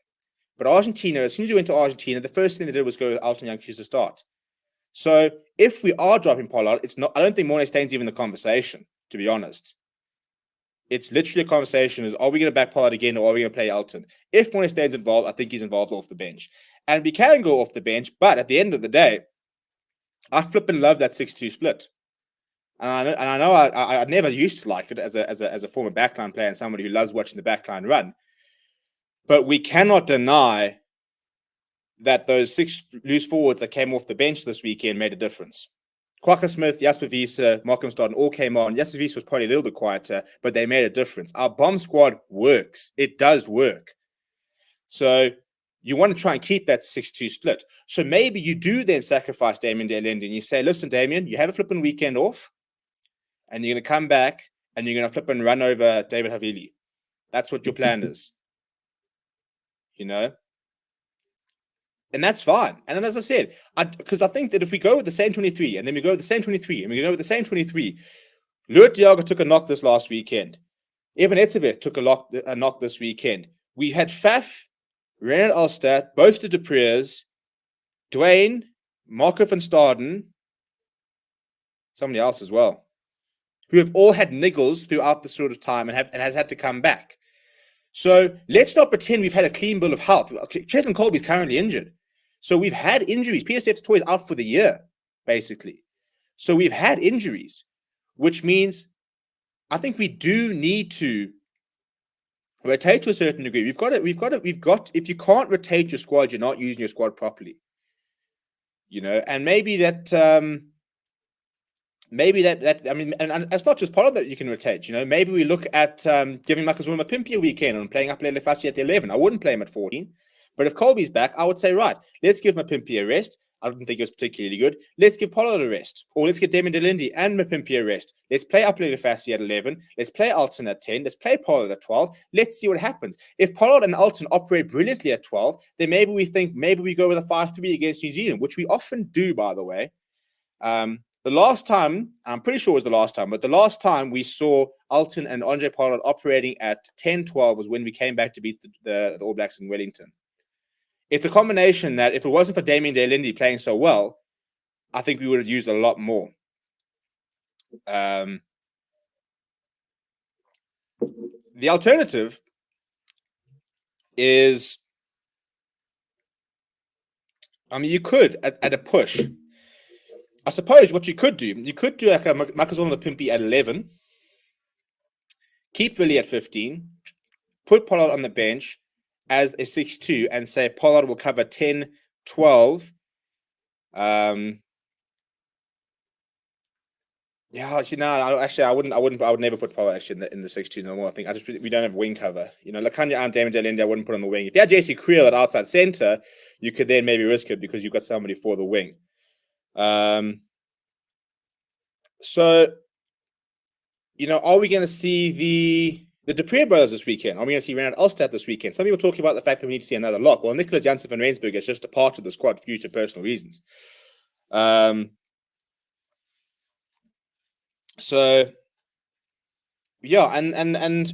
But Argentina, as soon as we went to Argentina, the first thing they did was go with Alton Yankees to start. So if we are dropping Pollard, I don't think Morné Steyn's even the conversation, to be honest. It's literally a conversation is, are we going to back Pollard again, or are we going to play Alton? If Morné Steyn's involved, I think he's involved off the bench. And we can go off the bench, but at the end of the day, I flipping love that 6-2 split. And I know I never used to like it as a former backline player and somebody who loves watching the backline run. But we cannot deny that those 6 loose forwards that came off the bench this weekend made a difference. Kwagga Smith, Jasper Wiese, Malcolm Staden all came on. Jasper Wiese was probably a little bit quieter, but they made a difference. Our bomb squad works. It does work. So you want to try and keep that 6-2 split. So maybe you do then sacrifice Damian de Allende and you say, listen, Damian, you have a flipping weekend off and you're going to come back and you're going to flip and run over David Havili. That's what your plan is. And that's fine. And then, as I said, because I think that if we go with the same 23, and then we go with the same 23, and we go with the same 23, Luat Diago took a knock this last weekend. Eben Etzebeth took a knock this weekend. We had Faf, Renard Alstad, both the Dupreers, Dwayne, Marco van Staden, somebody else as well, who have all had niggles throughout the sort of time and has had to come back. So let's not pretend we've had a clean bill of health. Cheslin Colby's currently injured. So we've had injuries. PSF's toy is out for the year, basically. So we've had injuries, which means I think we do need to rotate to a certain degree. We've got. If you can't rotate your squad, you're not using your squad properly. And maybe that. I mean, and it's not just Pollard that you can rotate. Maybe we look at giving Makazuma Pimpy a weekend and playing up Lele Fassi at the 11. I wouldn't play him at 14, but if Colby's back, I would say, right, let's give Mapimpi a rest. I don't think it was particularly good. Let's give Pollard a rest, or let's get Damien Delindi and Mapimpi a rest. Let's play up Lele Fassi at 11. Let's play Alton at 10. Let's play Pollard at 12. Let's see what happens. If Pollard and Alton operate brilliantly at 12, then maybe we go with a 5-3 against New Zealand, which we often do, by the way. The last time, I'm pretty sure it was the last time, but the last time we saw Alton and Andre Pollard operating at 10-12 was when we came back to beat the All Blacks in Wellington. It's a combination that if it wasn't for Damien Delindi playing so well, I think we would have used a lot more. The alternative is, you could, at a push, I suppose what you could do like a Makazole Pimpy at 11, keep Villy at 15, put Pollard on the bench as a 6-2 and say Pollard will cover 10-12. I would never put Pollard actually in the 6-2 no more. I think we don't have wing cover. Lakanya and Damien Delindi I wouldn't put on the wing. If you had JC Creel at outside center, you could then maybe risk it because you've got somebody for the wing. So, are we going to see the Dupree brothers this weekend? Are we going to see Renard Elstad this weekend? Some people are talking about the fact that we need to see another lock. Well, Nicholas Janssen van Rensburg has just departed the squad due to personal reasons. So, yeah, and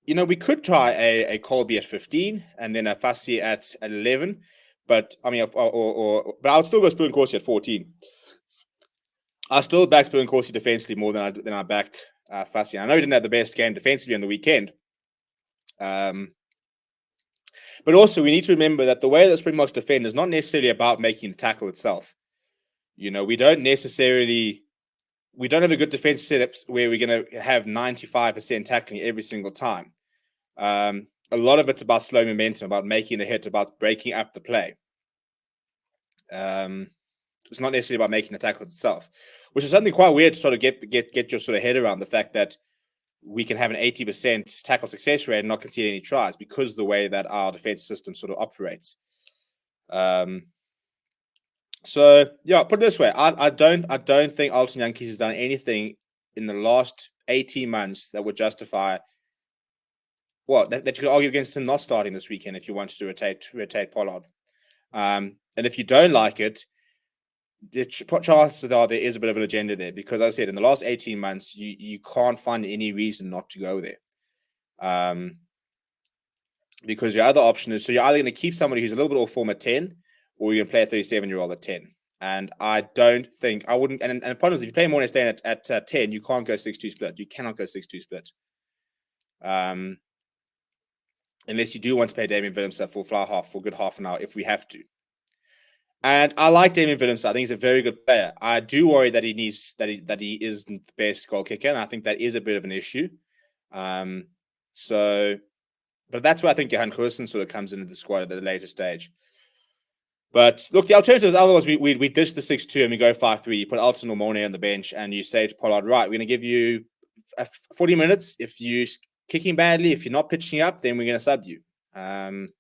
we could try a Colby at 15 and then a Fassi at 11, but I mean, but I would still go Spoo and Corsi at 14. I still back Spoo and Corsi defensively more than I back Fassi. I know he didn't have the best game defensively on the weekend, but also we need to remember that the way that Springboks defend is not necessarily about making the tackle itself. We don't have a good defense setup where we're going to have 95% tackling every single time. A lot of it's about slow momentum, about making the hit, about breaking up the play. It's not necessarily about making the tackles itself, which is something quite weird to sort of get your sort of head around, the fact that we can have an 80% tackle success rate and not concede any tries because of the way that our defense system sort of operates. So yeah, put it this way: I don't think Alton Yankees has done anything in the last 18 months that would justify that you could argue against him not starting this weekend if you want to rotate Pollard. And if you don't like it, the chances are there is a bit of an agenda there, because as I said, in the last 18 months, you can't find any reason not to go there. Because your other option is, so you're either going to keep somebody who's a little bit off form at 10, or you're going to play a 37-year-old at 10. And I don't think I wouldn't. And the problem is, if you play Mornay Stain at 10, you can't go 6-2 split. You cannot go 6-2 split. Unless you do want to play Damien Willemse for fly half for a good half an hour if we have to. And I like Damien Willemse. I think he's a very good player. I do worry that he isn't the best goal kicker, and I think that is a bit of an issue. But that's where I think Johan Goosen sort of comes into the squad at a later stage. But look, the alternative is otherwise we ditch the 6-2 and we go 5-3. You put Alton or Mornay on the bench and you say to Pollard, right, we're going to give you 40 minutes. If you're kicking badly, if you're not pitching up, then we're going to sub you. And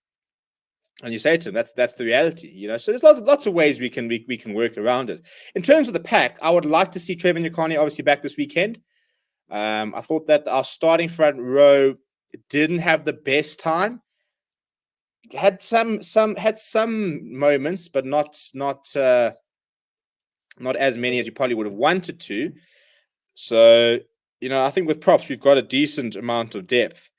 you say to him, that's the reality, So there's lots of ways we can work around it. In terms of the pack, I would like to see Trevor Nyakane obviously back this weekend. I thought that our starting front row didn't have the best time. Had some moments, but not as many as you probably would have wanted to. So, I think with props, we've got a decent amount of depth.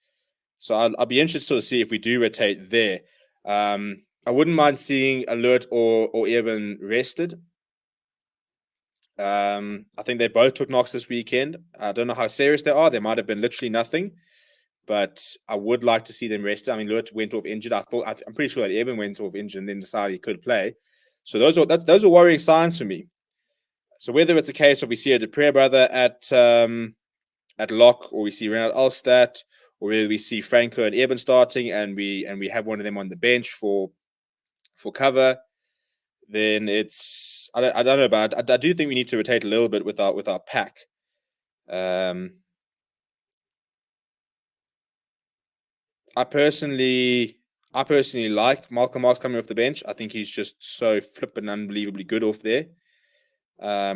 So I'll be interested to see if we do rotate there. I wouldn't mind seeing Alert or Eben rested. I think they both took knocks this weekend. I don't know how serious they are. There might have been literally nothing. But I would like to see them rested. I mean, Lewis went off injured. I'm pretty sure that Eben went off injured and then decided he could play. So those are worrying signs for me. So whether it's a case of we see a Dupree brother at lock, or we see Renard Elstad, or whether we see Franco and Eben starting and we have one of them on the bench for cover, then it's I don't know, but I do think we need to rotate a little bit with our pack. I personally like Malcolm Marx coming off the bench. I think he's just so flippin' unbelievably good off there. I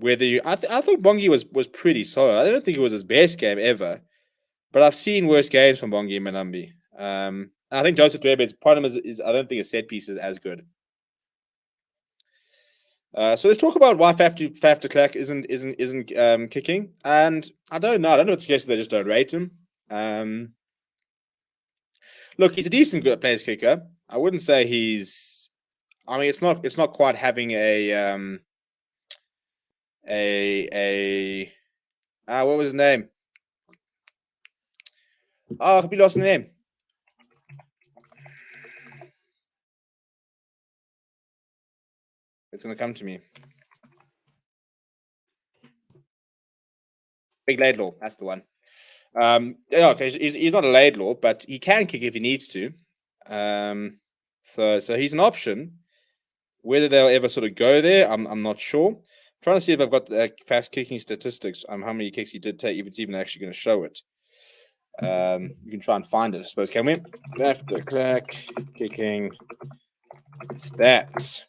think Bongi was pretty solid. I don't think it was his best game ever, but I've seen worse games from Bongi and Manambi. I think Joseph Dwebe's problem is I don't think his set piece is as good. So let's talk about why Faf de Klerk isn't kicking. And I don't know. I don't know what's the case. They just don't rate him. Look, he's a decent good players kicker. I wouldn't say he's. I mean, it's not quite having what was his name? Oh, I could be lost in the name. It's going to come to me. Big Laidlaw, that's the one. Yeah, okay, he's not a Laidlaw, but he can kick if he needs to. So he's an option. Whether they'll ever sort of go there, I'm not sure. I'm trying to see if I've got the fast kicking statistics how many kicks he did take, if it's even actually going to show it. You can try and find it, I suppose, can we? Faf de Klerk kicking stats.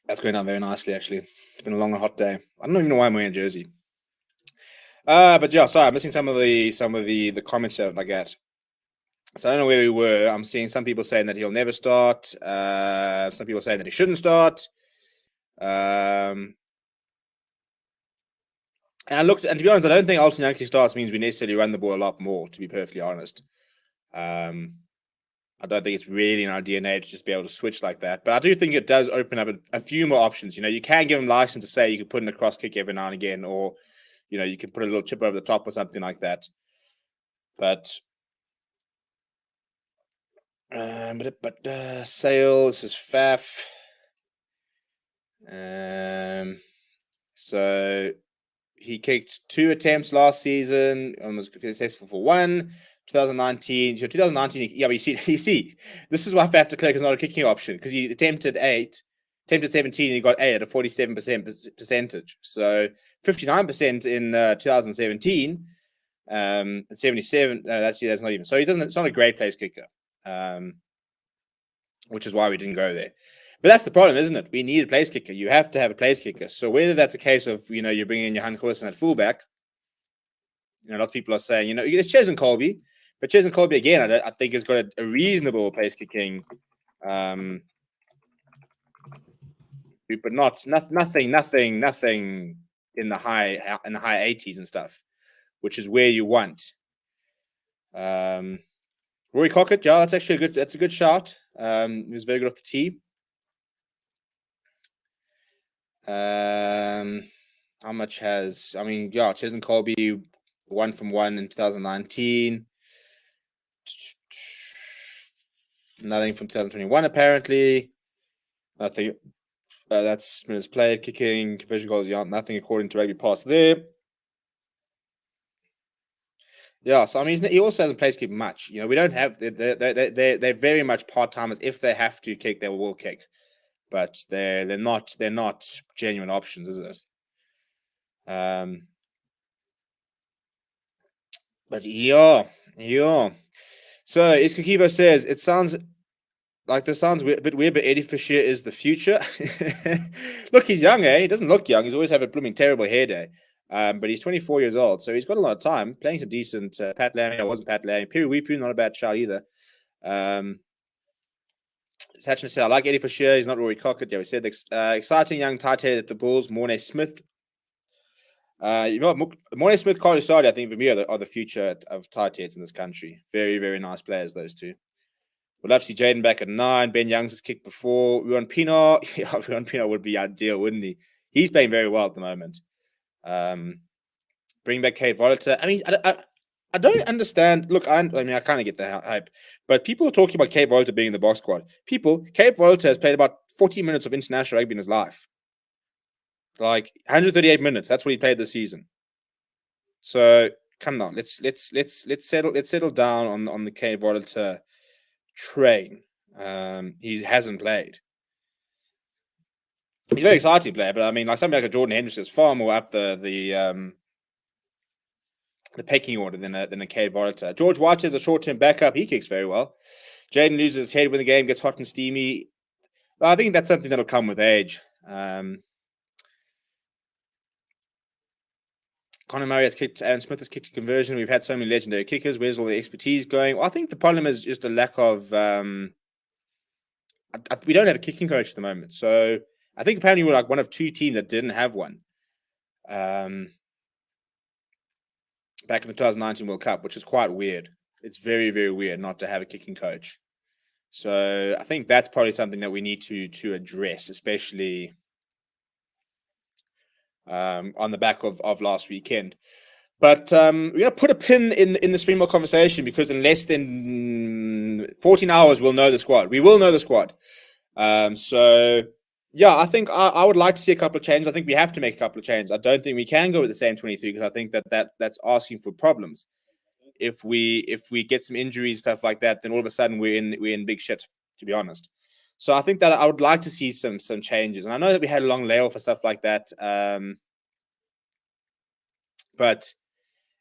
That's going down very nicely, actually. It's been a long and hot day. I don't even know why I'm wearing a jersey. But yeah, sorry, I'm missing some of the comments here, I guess. So I don't know where we were. I'm seeing some people saying that he'll never start. Some people saying that he shouldn't start. And to be honest, I don't think Alton Yankee starts means we necessarily run the ball a lot more, to be perfectly honest. I don't think it's really in our DNA to just be able to switch like that. But I do think it does open up a few more options. You know, you can give him license to say you can put in a cross kick every now and again, or, you know, you can put a little chip over the top or something like that. But Sale, this is Faf. So he kicked 2 attempts last season and was successful for 1. 2019, 2019. Yeah, but you see, this is why Faf de Klerk is not a kicking option, because he attempted 17, and he got 8 at a 47% percentage. So 59% in 2017, and 77. That's not even. So he doesn't. It's not a great place kicker, which is why we didn't go there. But that's the problem, isn't it? We need a place kicker. You have to have a place kicker. So whether that's a case of, you know, you're bringing in Johan Goosen at fullback, you know, a lot of people are saying, you know, it's Cheslin Colby. But Cheslin Colby, again, I think has got a reasonable place kicking, but nothing in the high 80s and stuff, which is where you want. Rory Cockett, yeah, that's a good shot. He was very good off the tee. How much has Cheslin Colby 1 from 1 in 2019. Nothing from 2021, apparently. Nothing. That's minutes played, kicking, conversion goals. Yeah, nothing according to Rugby Pass there. Yeah, so I mean, he also hasn't place kicked much. You know, we don't have. They're very much part timers. If they have to kick, they will kick, but they're not genuine options, is it? But yeah. So Iskakivo says it sounds like this sounds a bit weird, but Eddie Fisher is the future. Look, he's young, eh? He doesn't look young. He's always had a blooming terrible hair day. But he's 24 years old, so he's got a lot of time playing some decent Pat Lammy. It wasn't Pat Lammy. Piri Wipu, not a bad shot either. Sachin said, I like Eddie Fisher. He's not Rory Cockett. Yeah, we said exciting young tight head at the Bulls. Mornay Smith. Mornay Smith, Carly Sardi, I think for me are the future of tight heads in this country. Very, very nice players, those two. We'd love to see Jaden back at 9. Ben Youngs has kicked before. Ruan Pienaar. Yeah, Ruan Pienaar would be ideal, wouldn't he? He's playing very well at the moment. Bring back Kate Voliter. I mean, I don't understand. Look, I mean, I kind of get the hype, but people are talking about Cape Volta being in the box squad. Cape Volta has played about 40 minutes of international rugby in his life. Like 138 minutes. That's what he played this season. So come on, let's settle down on the Cape Volta train. He hasn't played. He's a very exciting player, but I mean, like somebody like a Jordan Henderson is far more up the pecking order than a Cape Volta. George White is a short-term backup. He kicks very well. Jaden loses his head when the game gets hot and steamy. I think that's something that'll come with age. Conor Murray has kicked, Aaron Smith has kicked a conversion. We've had so many legendary kickers. Where's all the expertise going? Well, I think the problem is just a lack of. We don't have a kicking coach at the moment, so I think apparently we're like one of two teams that didn't have one. Back in the 2019 World Cup, which is quite weird. It's very, very weird not to have a kicking coach. So I think that's probably something that we need to address, especially on the back of last weekend. But we're going to put a pin in the Springbok conversation because in less than 14 hours, we'll know the squad. We will know the squad. So, yeah, I think I would like to see a couple of changes. I think we have to make a couple of changes. I don't think we can go with the same 23 because I think that's asking for problems. If we get some injuries, stuff like that, then all of a sudden we're in big shit, to be honest. So I think that I would like to see some changes. And I know that we had a long layoff and stuff like that. But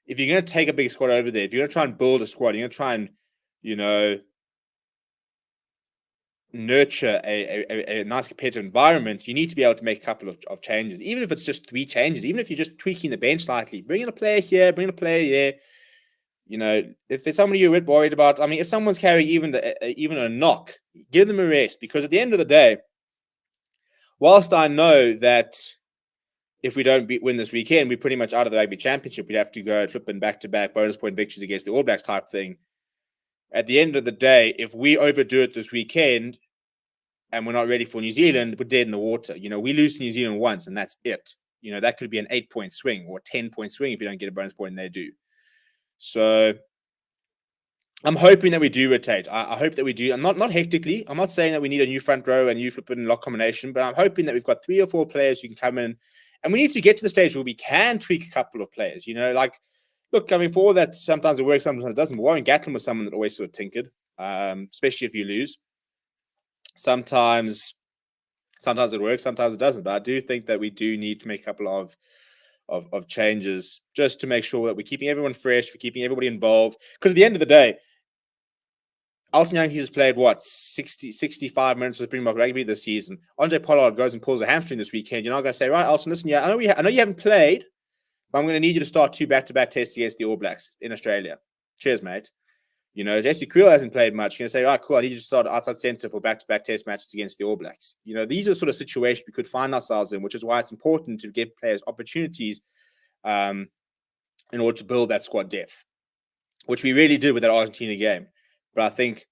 if you're going to take a big squad over there, if you're going to try and build a squad, you're going to try and, nurture a nice competitive environment, you need to be able to make a couple of changes, even if it's just 3 changes, even if you're just tweaking the bench slightly, bring in a player here, bring in a player there. If there's somebody you're a bit worried about, I mean, if someone's carrying even a knock, give them a rest, because at the end of the day, whilst I know that if we don't win this weekend, we're pretty much out of the rugby championship, we'd have to go flipping back-to-back bonus point victories against the All Blacks type thing. At the end of the day, if we overdo it this weekend and we're not ready for New Zealand, we're dead in the water. We lose to New Zealand once and that's it. That could be an 8-point swing or a 10-point swing if you don't get a bonus point and they do. So I'm hoping that we do rotate. I hope that we do. And not hectically. I'm not saying that we need a new front row and new flipping lock combination, but I'm hoping that we've got 3 or 4 players who can come in. And we need to get to the stage where we can tweak a couple of players. Look, I mean, for all that, sometimes it works, sometimes it doesn't. Warren Gatlin was someone that always sort of tinkered, especially if you lose. Sometimes it works, sometimes it doesn't. But I do think that we do need to make a couple of changes just to make sure that we're keeping everyone fresh, we're keeping everybody involved. Because at the end of the day, Alton Young, he's played, 65 minutes of Springbok rugby this season. Andre Pollard goes and pulls a hamstring this weekend. You're not going to say, right, Alton, listen, I know you haven't played, but I'm going to need you to start 2 back-to-back tests against the All Blacks in Australia. Cheers, mate. Jesse Creel hasn't played much. You're going to say, right, cool, I need you to start outside centre for back-to-back test matches against the All Blacks. These are sort of situations we could find ourselves in, which is why it's important to give players opportunities in order to build that squad depth, which we really did with that Argentina game. But I think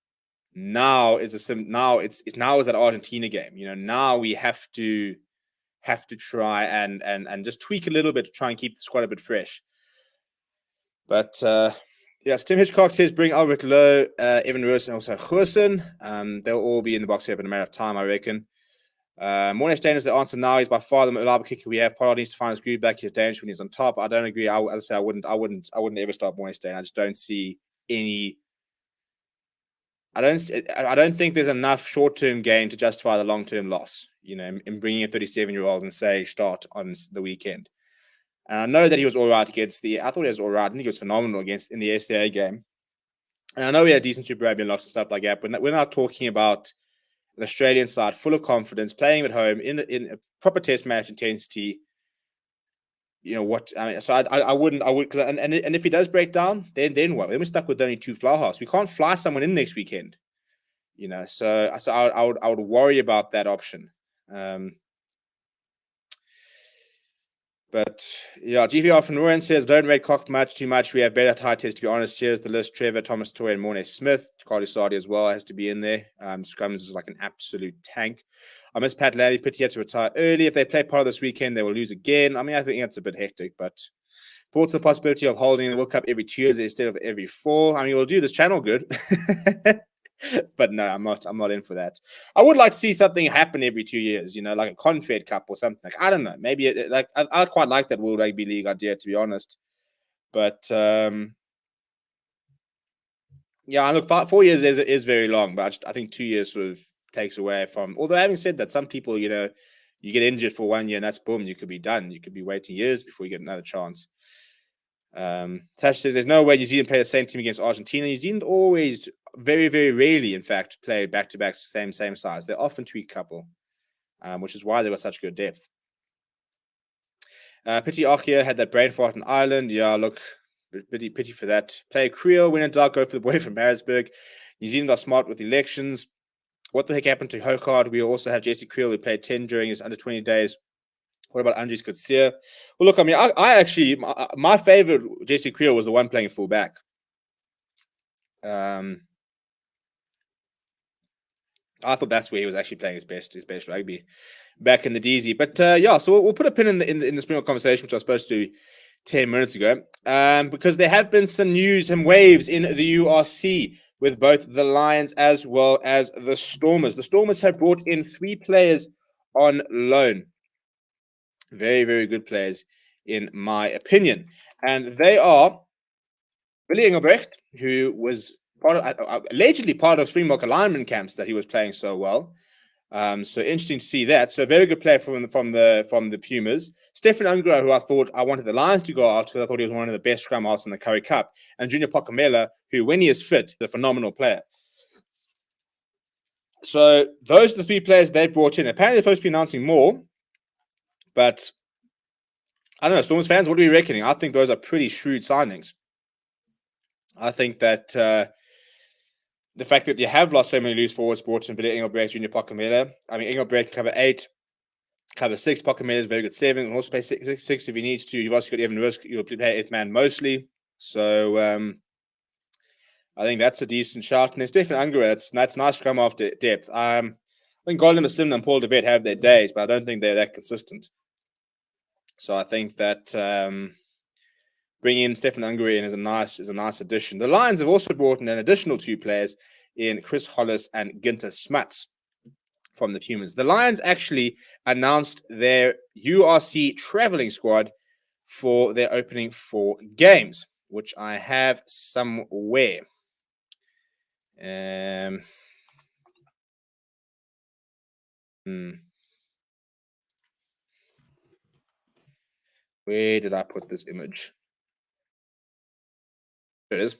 now is that Argentina game. Now we have to try and just tweak a little bit to try and keep the squad a bit fresh. But yes, Tim Hitchcock says bring Albert Lowe, Evan Roos, and also Goosen. They'll all be in the box here in a matter of time, I reckon. Morning Stain is the answer now. He's by far the reliable kicker we have. Pollard needs to find his groove back. He's dangerous when he's on top. I don't agree. As I say, I wouldn't ever start Morning Stain. I just don't see any. I don't think there's enough short-term gain to justify the long-term loss. In bringing a 37-year-old and say start on the weekend. And I know that he was all right against I thought he was all right. I think he was phenomenal in the SCA game. And I know we had decent Super Rugby and lots of stuff like that. But we're not talking about an Australian side full of confidence, playing at home in a proper test match intensity. What I mean? So I would, and if he does break down, then what? Then we're stuck with only 2 fly halves. We can't fly someone in next weekend. So I would worry about that option. But yeah, GVR from Rowan says, don't rate Cock too much. We have better tight heads, to be honest. Here's the list: Trevor, Thomas Toy, and Mornay Smith. Carly Sardi as well has to be in there. Scrums is like an absolute tank. I miss Pat Landy. Pity he had to retire early. If they play part of this weekend, they will lose again. I mean, I think that's a bit hectic, but thoughts on the possibility of holding the World Cup every 2 years instead of every 4. I mean, we'll do this channel good. But no, I'm not in for that. I would like to see something happen every 2 years, like a Confed Cup or something. Like, I don't know. Maybe I'd quite like that World Rugby League idea, to be honest. But yeah, look, 4 years is very long, but I think 2 years sort of takes away from. Although having said that, some people, you get injured for 1 year and that's boom, you could be done. You could be waiting years before you get another chance. Tash says there's no way New Zealand play the same team against Argentina. New Zealand always, very, very rarely, in fact, play back-to-back same size. They're often tweak couple, which is why they got such good depth. Pity Achia had that brain fart in Ireland. Yeah, look, pity for that. Play Creel, win and dark, go for the boy from Maritzburg. New Zealand are smart with elections. What the heck happened to Hokard? We also have Jesse Creel, who played 10 during his under 20 days. What about Andries Kutsia? Well, look, I mean, I actually, my favorite Jesse Creel was the one playing fullback. I thought that's where he was actually playing his best rugby back in the DZ. But yeah, so we'll put a pin in the Springbok conversation, which I was supposed to do 10 minutes ago, because there have been some news and waves in the URC with both the Lions as well as the Stormers. The Stormers have brought in 3 players on loan. Very, very good players, in my opinion. And they are Billy Engelbrecht, who was allegedly part of Springbok alignment camps that he was playing so well. So interesting to see that. So a very good player from the Pumas. Stefan Ungra, who I wanted the Lions to go out because I thought he was one of the best scrum halves in the Currie Cup. And Junior Pokamela, who, when he is fit, is a phenomenal player. So those are the 3 players they brought in. Apparently they're supposed to be announcing more. But I don't know, Stormers fans, what are we reckoning? I think those are pretty shrewd signings. I think that the fact that you have lost so many loose forwards brought in Billy Engelbrecht, Junior Pokamela. I mean, Engelbrecht cover 8, cover 6. Pokamela is very good 7. And also play 6 if he needs to. You've also got Evan Risk. You'll play 8th man mostly. So I think that's a decent shot. And there's Stefan Ungar. That's nice scrum after depth. I think Golden Simon and Paul de Vet have their days, but I don't think they're that consistent. So I think that bringing in Stefan Ungar is a nice addition. The Lions have also brought in an additional 2 players in Chris Hollis and Ginter Smuts from the Pumas. The Lions actually announced their URC traveling squad for their opening 4 games, which I have somewhere. Where did I put this image? There it is.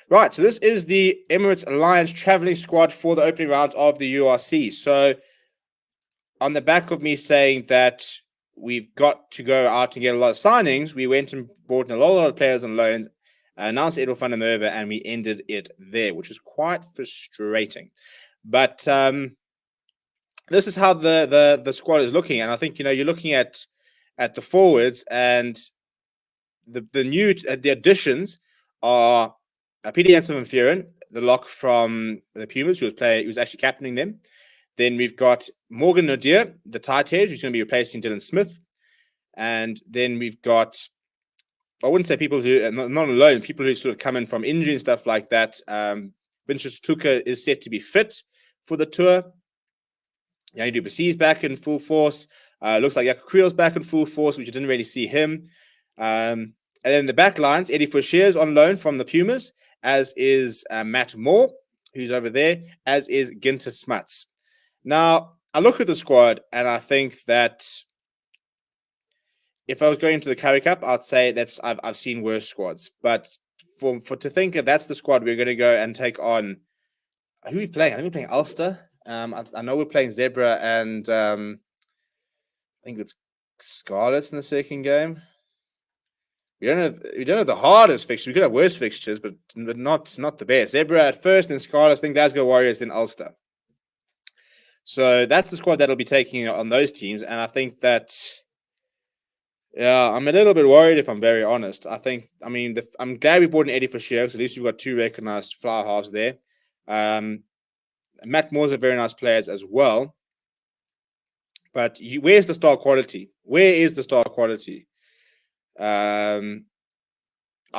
Right, so this is the Emirates Lions traveling squad for the opening rounds of the URC. So on the back of me saying that we've got to go out and get a lot of signings, we went and brought in a lot of players on loans, announced Edel van der Merwe, and we ended it there, which is quite frustrating. But this is how the squad is looking, and I think you're looking at the forwards, and the additions are Peter Jansen van Vuren, the lock from the Pumas, who was actually captaining them. Then we've got Morgan Nadir, the tight head, who's going to be replacing Dylan Smith. And then we've got, I wouldn't say people who, not alone, people who sort of come in from injury and stuff like that. Vincent Tuka is set to be fit for the tour. Yanni Duplessis back in full force. Looks like Jaco Creel's back in full force, which you didn't really see him. And then the back lines, Eddie Foucher's on loan from the Pumas, as is Matt Moore, who's over there, as is Ginter Smuts. Now, I look at the squad, and I think that if I was going into the Currie Cup, I'd say I've seen worse squads. But to think that that's the squad we're going to go and take on, who are we playing? I think we're playing Ulster. I know we're playing Zebra and I think it's Scarlets in the second game. We don't have the hardest fixtures. We could have worse fixtures, but not the best. Zebra at first, then Scarlets, then Glasgow Warriors, then Ulster. So that's the squad that'll be taking on those teams. And I think that, yeah, I'm a little bit worried if I'm very honest. I'm glad we brought in Eddie for sure, because at least we've got two recognized fly halves there. Matt Moore's a very nice player as well. But where's the star quality? Where is the star quality? I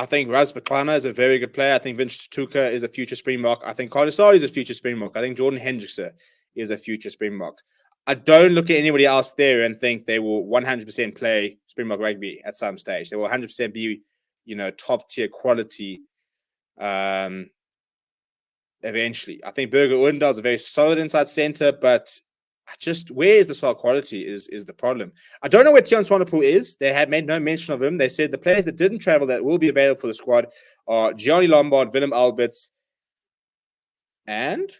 think Raz Baklana is a very good player. I think Vince Tuka is a future Springbok. I think Carlos Sardi is a future Springbok. I think Jordan Hendrickson is a future Springbok. I don't look at anybody else there and think they will 100% play Springbok rugby at some stage. They will 100% be, top tier quality eventually. I think Burger Oendal is a very solid inside center, but where is the star quality is the problem. I don't know where Tiaan Swanepoel is. They had made no mention of him. They said the players that didn't travel that will be available for the squad are Gianni Lombard, Willem Alberts, and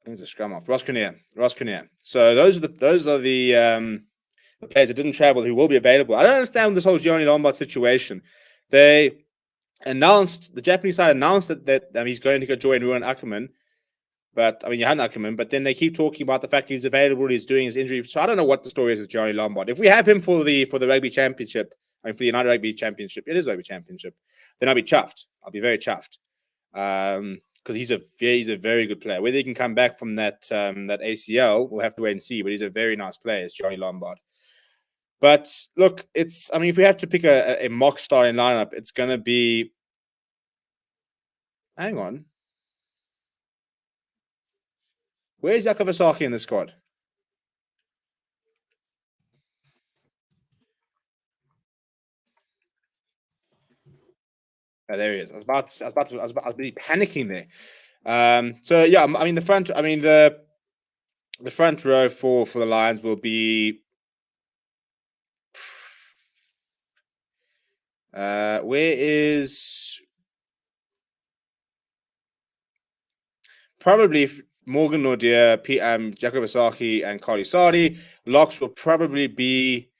I think it's a scrum off. Ross Kinnear. So those are the players that didn't travel who will be available. I don't understand this whole Gianni Lombard situation. The Japanese side announced that he's going to go join Johan Ackerman, Johan Ackerman, but then they keep talking about the fact he's available, he's doing his injury. So I don't know what the story is with Gianni Lombard. If we have him for the Rugby Championship, for the United Rugby Championship, it is Rugby Championship, then I'll be chuffed. I'll be very chuffed. Because he's a very good player. Whether he can come back from that ACL, we'll have to wait and see. But he's a very nice player, is Gianni Lombard. But look, if we have to pick a mock starting lineup, it's going to be. Hang on. Where's Jaco Vasaki in the squad? Oh, there he is. I was busy panicking there. The front row for the Lions will be. Where is probably Morgan Nordia, Jaco Vasaki, and Carly Sardi. Locks will probably be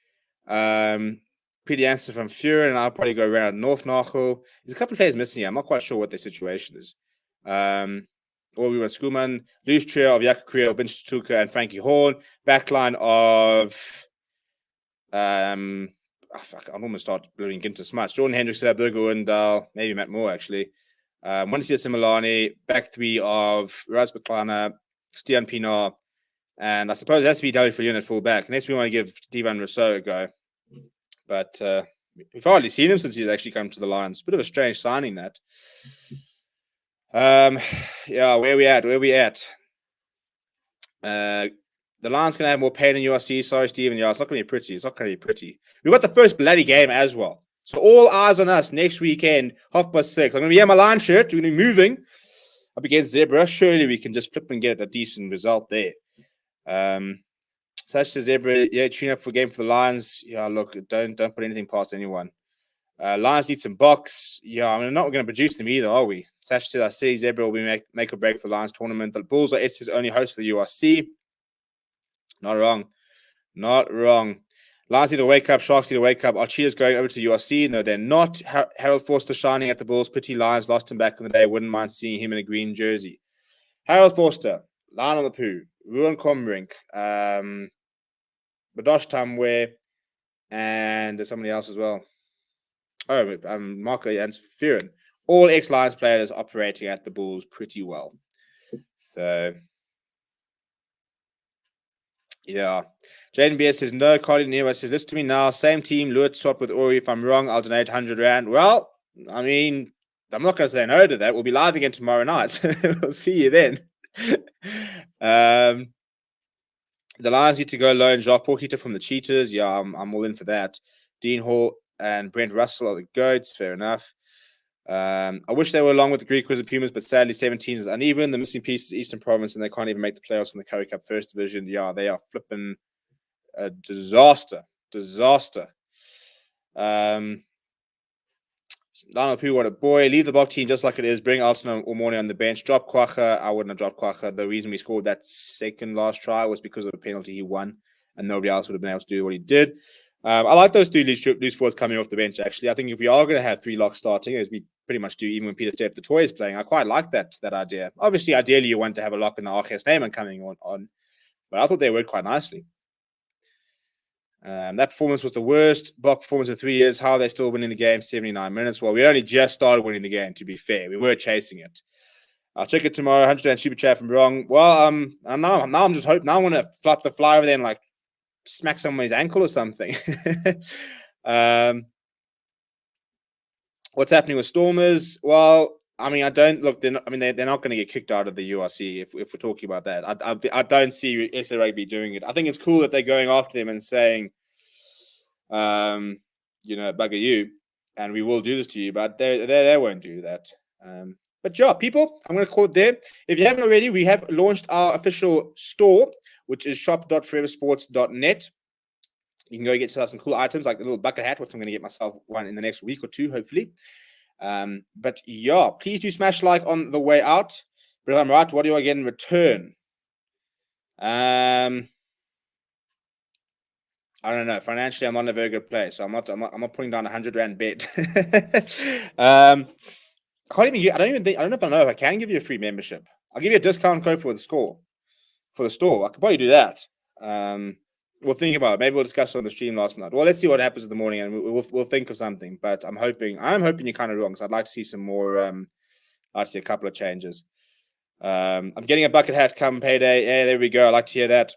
Peter Jansen from Furen, and I'll probably go around North Nachel. There's a couple of players missing here. I'm not quite sure what their situation is. Or we went Schoolman, loose trio of Jaco Kriel, Vince Tuka, and Frankie Horn. Backline of I'm almost start blowing into smuts. Jordan Hendrickson, Burger Oendal, maybe Matt Moore actually. Montesier Similani, back three of Raz Baklana, Stian Pienaar, and I suppose it has to be W for unit fullback, unless we want to give Divan Rousseau a go. But we've hardly seen him since he's actually come to the Lions. Bit of a strange signing that. Where we at? The Lions going to have more pain in URC. Sorry, Stephen. Yeah, it's not going to be pretty. We've got the first bloody game as well. So all eyes on us next weekend, 6:30. I'm going to be in my Lion shirt. We're going to be moving up against Zebra. Surely we can just flip and get a decent result there. Such as Zebra, tune up for a game for the Lions. Yeah, look, don't put anything past anyone. Lions need some box. Yeah, not going to produce them either, are we? Such as I see, Zebra will be make or break for the Lions tournament. The Bulls are SF's only host for the URC. Not wrong. Lions need to wake up. Sharks need to wake up. Our Cheetahs going over to the URC. No, they're not. Harold Forster shining at the Bulls. Pity Lions lost him back in the day. Wouldn't mind seeing him in a green jersey. Harold Forster, Lion on the Poo, Ruan Comrink, Badosh Tamwe, and there's somebody else as well. Marco Jans Furen. All ex-Lions players operating at the Bulls pretty well. So, yeah. Jaden BS says, no, Colin Neva says, listen to me now. Same team, Lewitt swap with Ori. If I'm wrong, I'll donate 100 Rand. Well, I'm not going to say no to that. We'll be live again tomorrow night. We'll see you then. The Lions need to go low and Jacques Porketer from the Cheetahs. Yeah, I'm all in for that. Dean Hall and Brent Russell are the goats. Fair enough. I wish they were along with the Greek Wizard Pumas, but sadly 17 is uneven. The missing piece is Eastern Province, and they can't even make the playoffs in the Currie Cup First Division. Yeah, they are flipping a disaster. Lionel Pooh, what a boy. Leave the block team just like it is. Bring Alton or Morney on the bench. Drop Quacha. I wouldn't have dropped Quacha. The reason we scored that second last try was because of a penalty he won, and nobody else would have been able to do what he did. I like those three loose forwards coming off the bench, actually. I think if we are going to have 3 locks starting, as we pretty much do even when Peter Steph the Toy is playing, I quite like that idea. Obviously, ideally, you want to have a lock in the RGS Neyman coming on, but I thought they worked quite nicely. That performance was the worst block performance in 3 years. How are they still winning the game 79 minutes? Well, we only just started winning the game, to be fair. We were chasing it. I'll check it tomorrow. 100 super chat from wrong. Well, now I'm just hoping. Now I want to fly over there and like smack somebody's ankle or something. What's happening with Stormers? Well, I mean, they're not going to get kicked out of the URC if we're talking about that. I don't see SA Rugby doing it. I think it's cool that they're going after them and saying, bugger you, and we will do this to you, but they won't do that. But yeah, people, I'm going to call it there. If you haven't already, we have launched our official store, which is shop.foreversports.net. You can go get yourself some cool items like the little bucket hat, which I'm going to get myself one in the next week or two, hopefully. But yeah, please do smash like on the way out. But if I'm right, what do I get in return? I don't know. Financially, I'm not in a very good place, so I'm not putting down 100 Rand bet. I don't know if I can give you a free membership. I'll give you a discount code for the store. I could probably do that. We'll think about it. Maybe we'll discuss it on the stream last night. Well, let's see what happens in the morning, and we'll think of something. But I'm hoping you're kind of wrong, because I'd like to see some more. I'd like to see a couple of changes. I'm getting a bucket hat come payday. Yeah, there we go. I like to hear that.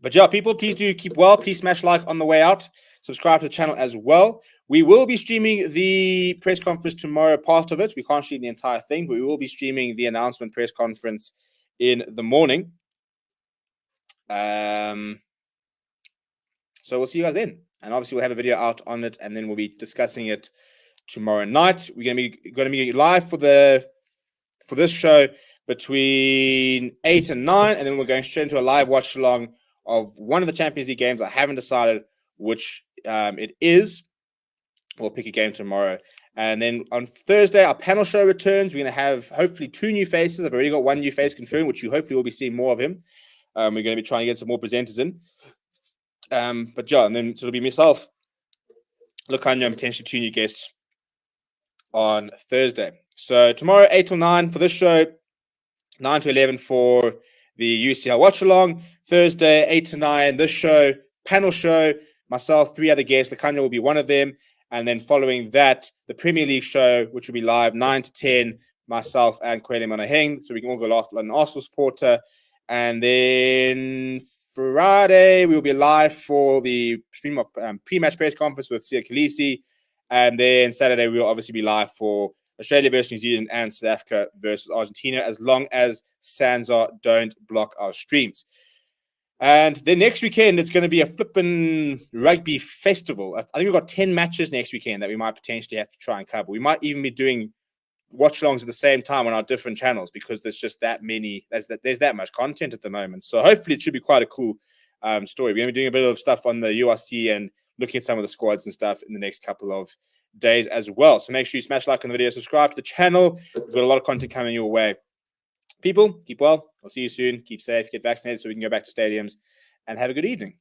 But yeah, people, please do keep well. Please smash like on the way out. Subscribe to the channel as well. We will be streaming the press conference tomorrow, part of it. We can't stream the entire thing, but we will be streaming the announcement press conference in the morning. So we'll see you guys then. And obviously we'll have a video out on it, and then we'll be discussing it tomorrow night. We're going to be live for this show between 8 and 9, and then we're going straight into a live watch along of one of the Champions League games. I haven't decided which it is. We'll pick a game tomorrow. And then on Thursday, our panel show returns. We're going to have hopefully 2 new faces. I've already got 1 new face confirmed, which you hopefully will be seeing more of him. We're going to be trying to get some more presenters in. But yeah, and then so it'll be myself, Lukhanyo, and potentially 2 new guests on Thursday. So tomorrow, 8 till 9 for this show, 9 to 11 for the UCL watch along. Thursday, 8 to 9, this show, panel show, myself, 3 other guests. Lukhanyo will be one of them. And then following that, the Premier League show, which will be live 9 to 10, myself and Kwele Monaheng. So we can all go laugh like an Arsenal supporter. And then Friday, we'll be live for the pre-match press conference with Sia Khaleesi. And then Saturday, we'll obviously be live for Australia versus New Zealand and South Africa versus Argentina, as long as Sansa don't block our streams. And then next weekend, it's going to be a flippin' rugby festival. I think we've got 10 matches next weekend that we might potentially have to try and cover. We might even be doing watch-alongs at the same time on our different channels, because there's just that many. There's that much content at the moment. So hopefully it should be quite a cool story. We're going to be doing a bit of stuff on the URC and looking at some of the squads and stuff in the next couple of days as well. So make sure you smash like on the video, subscribe to the channel. We've got a lot of content coming your way. People, keep well. I'll see you soon. Keep safe. Get vaccinated so we can go back to stadiums, and have a good evening.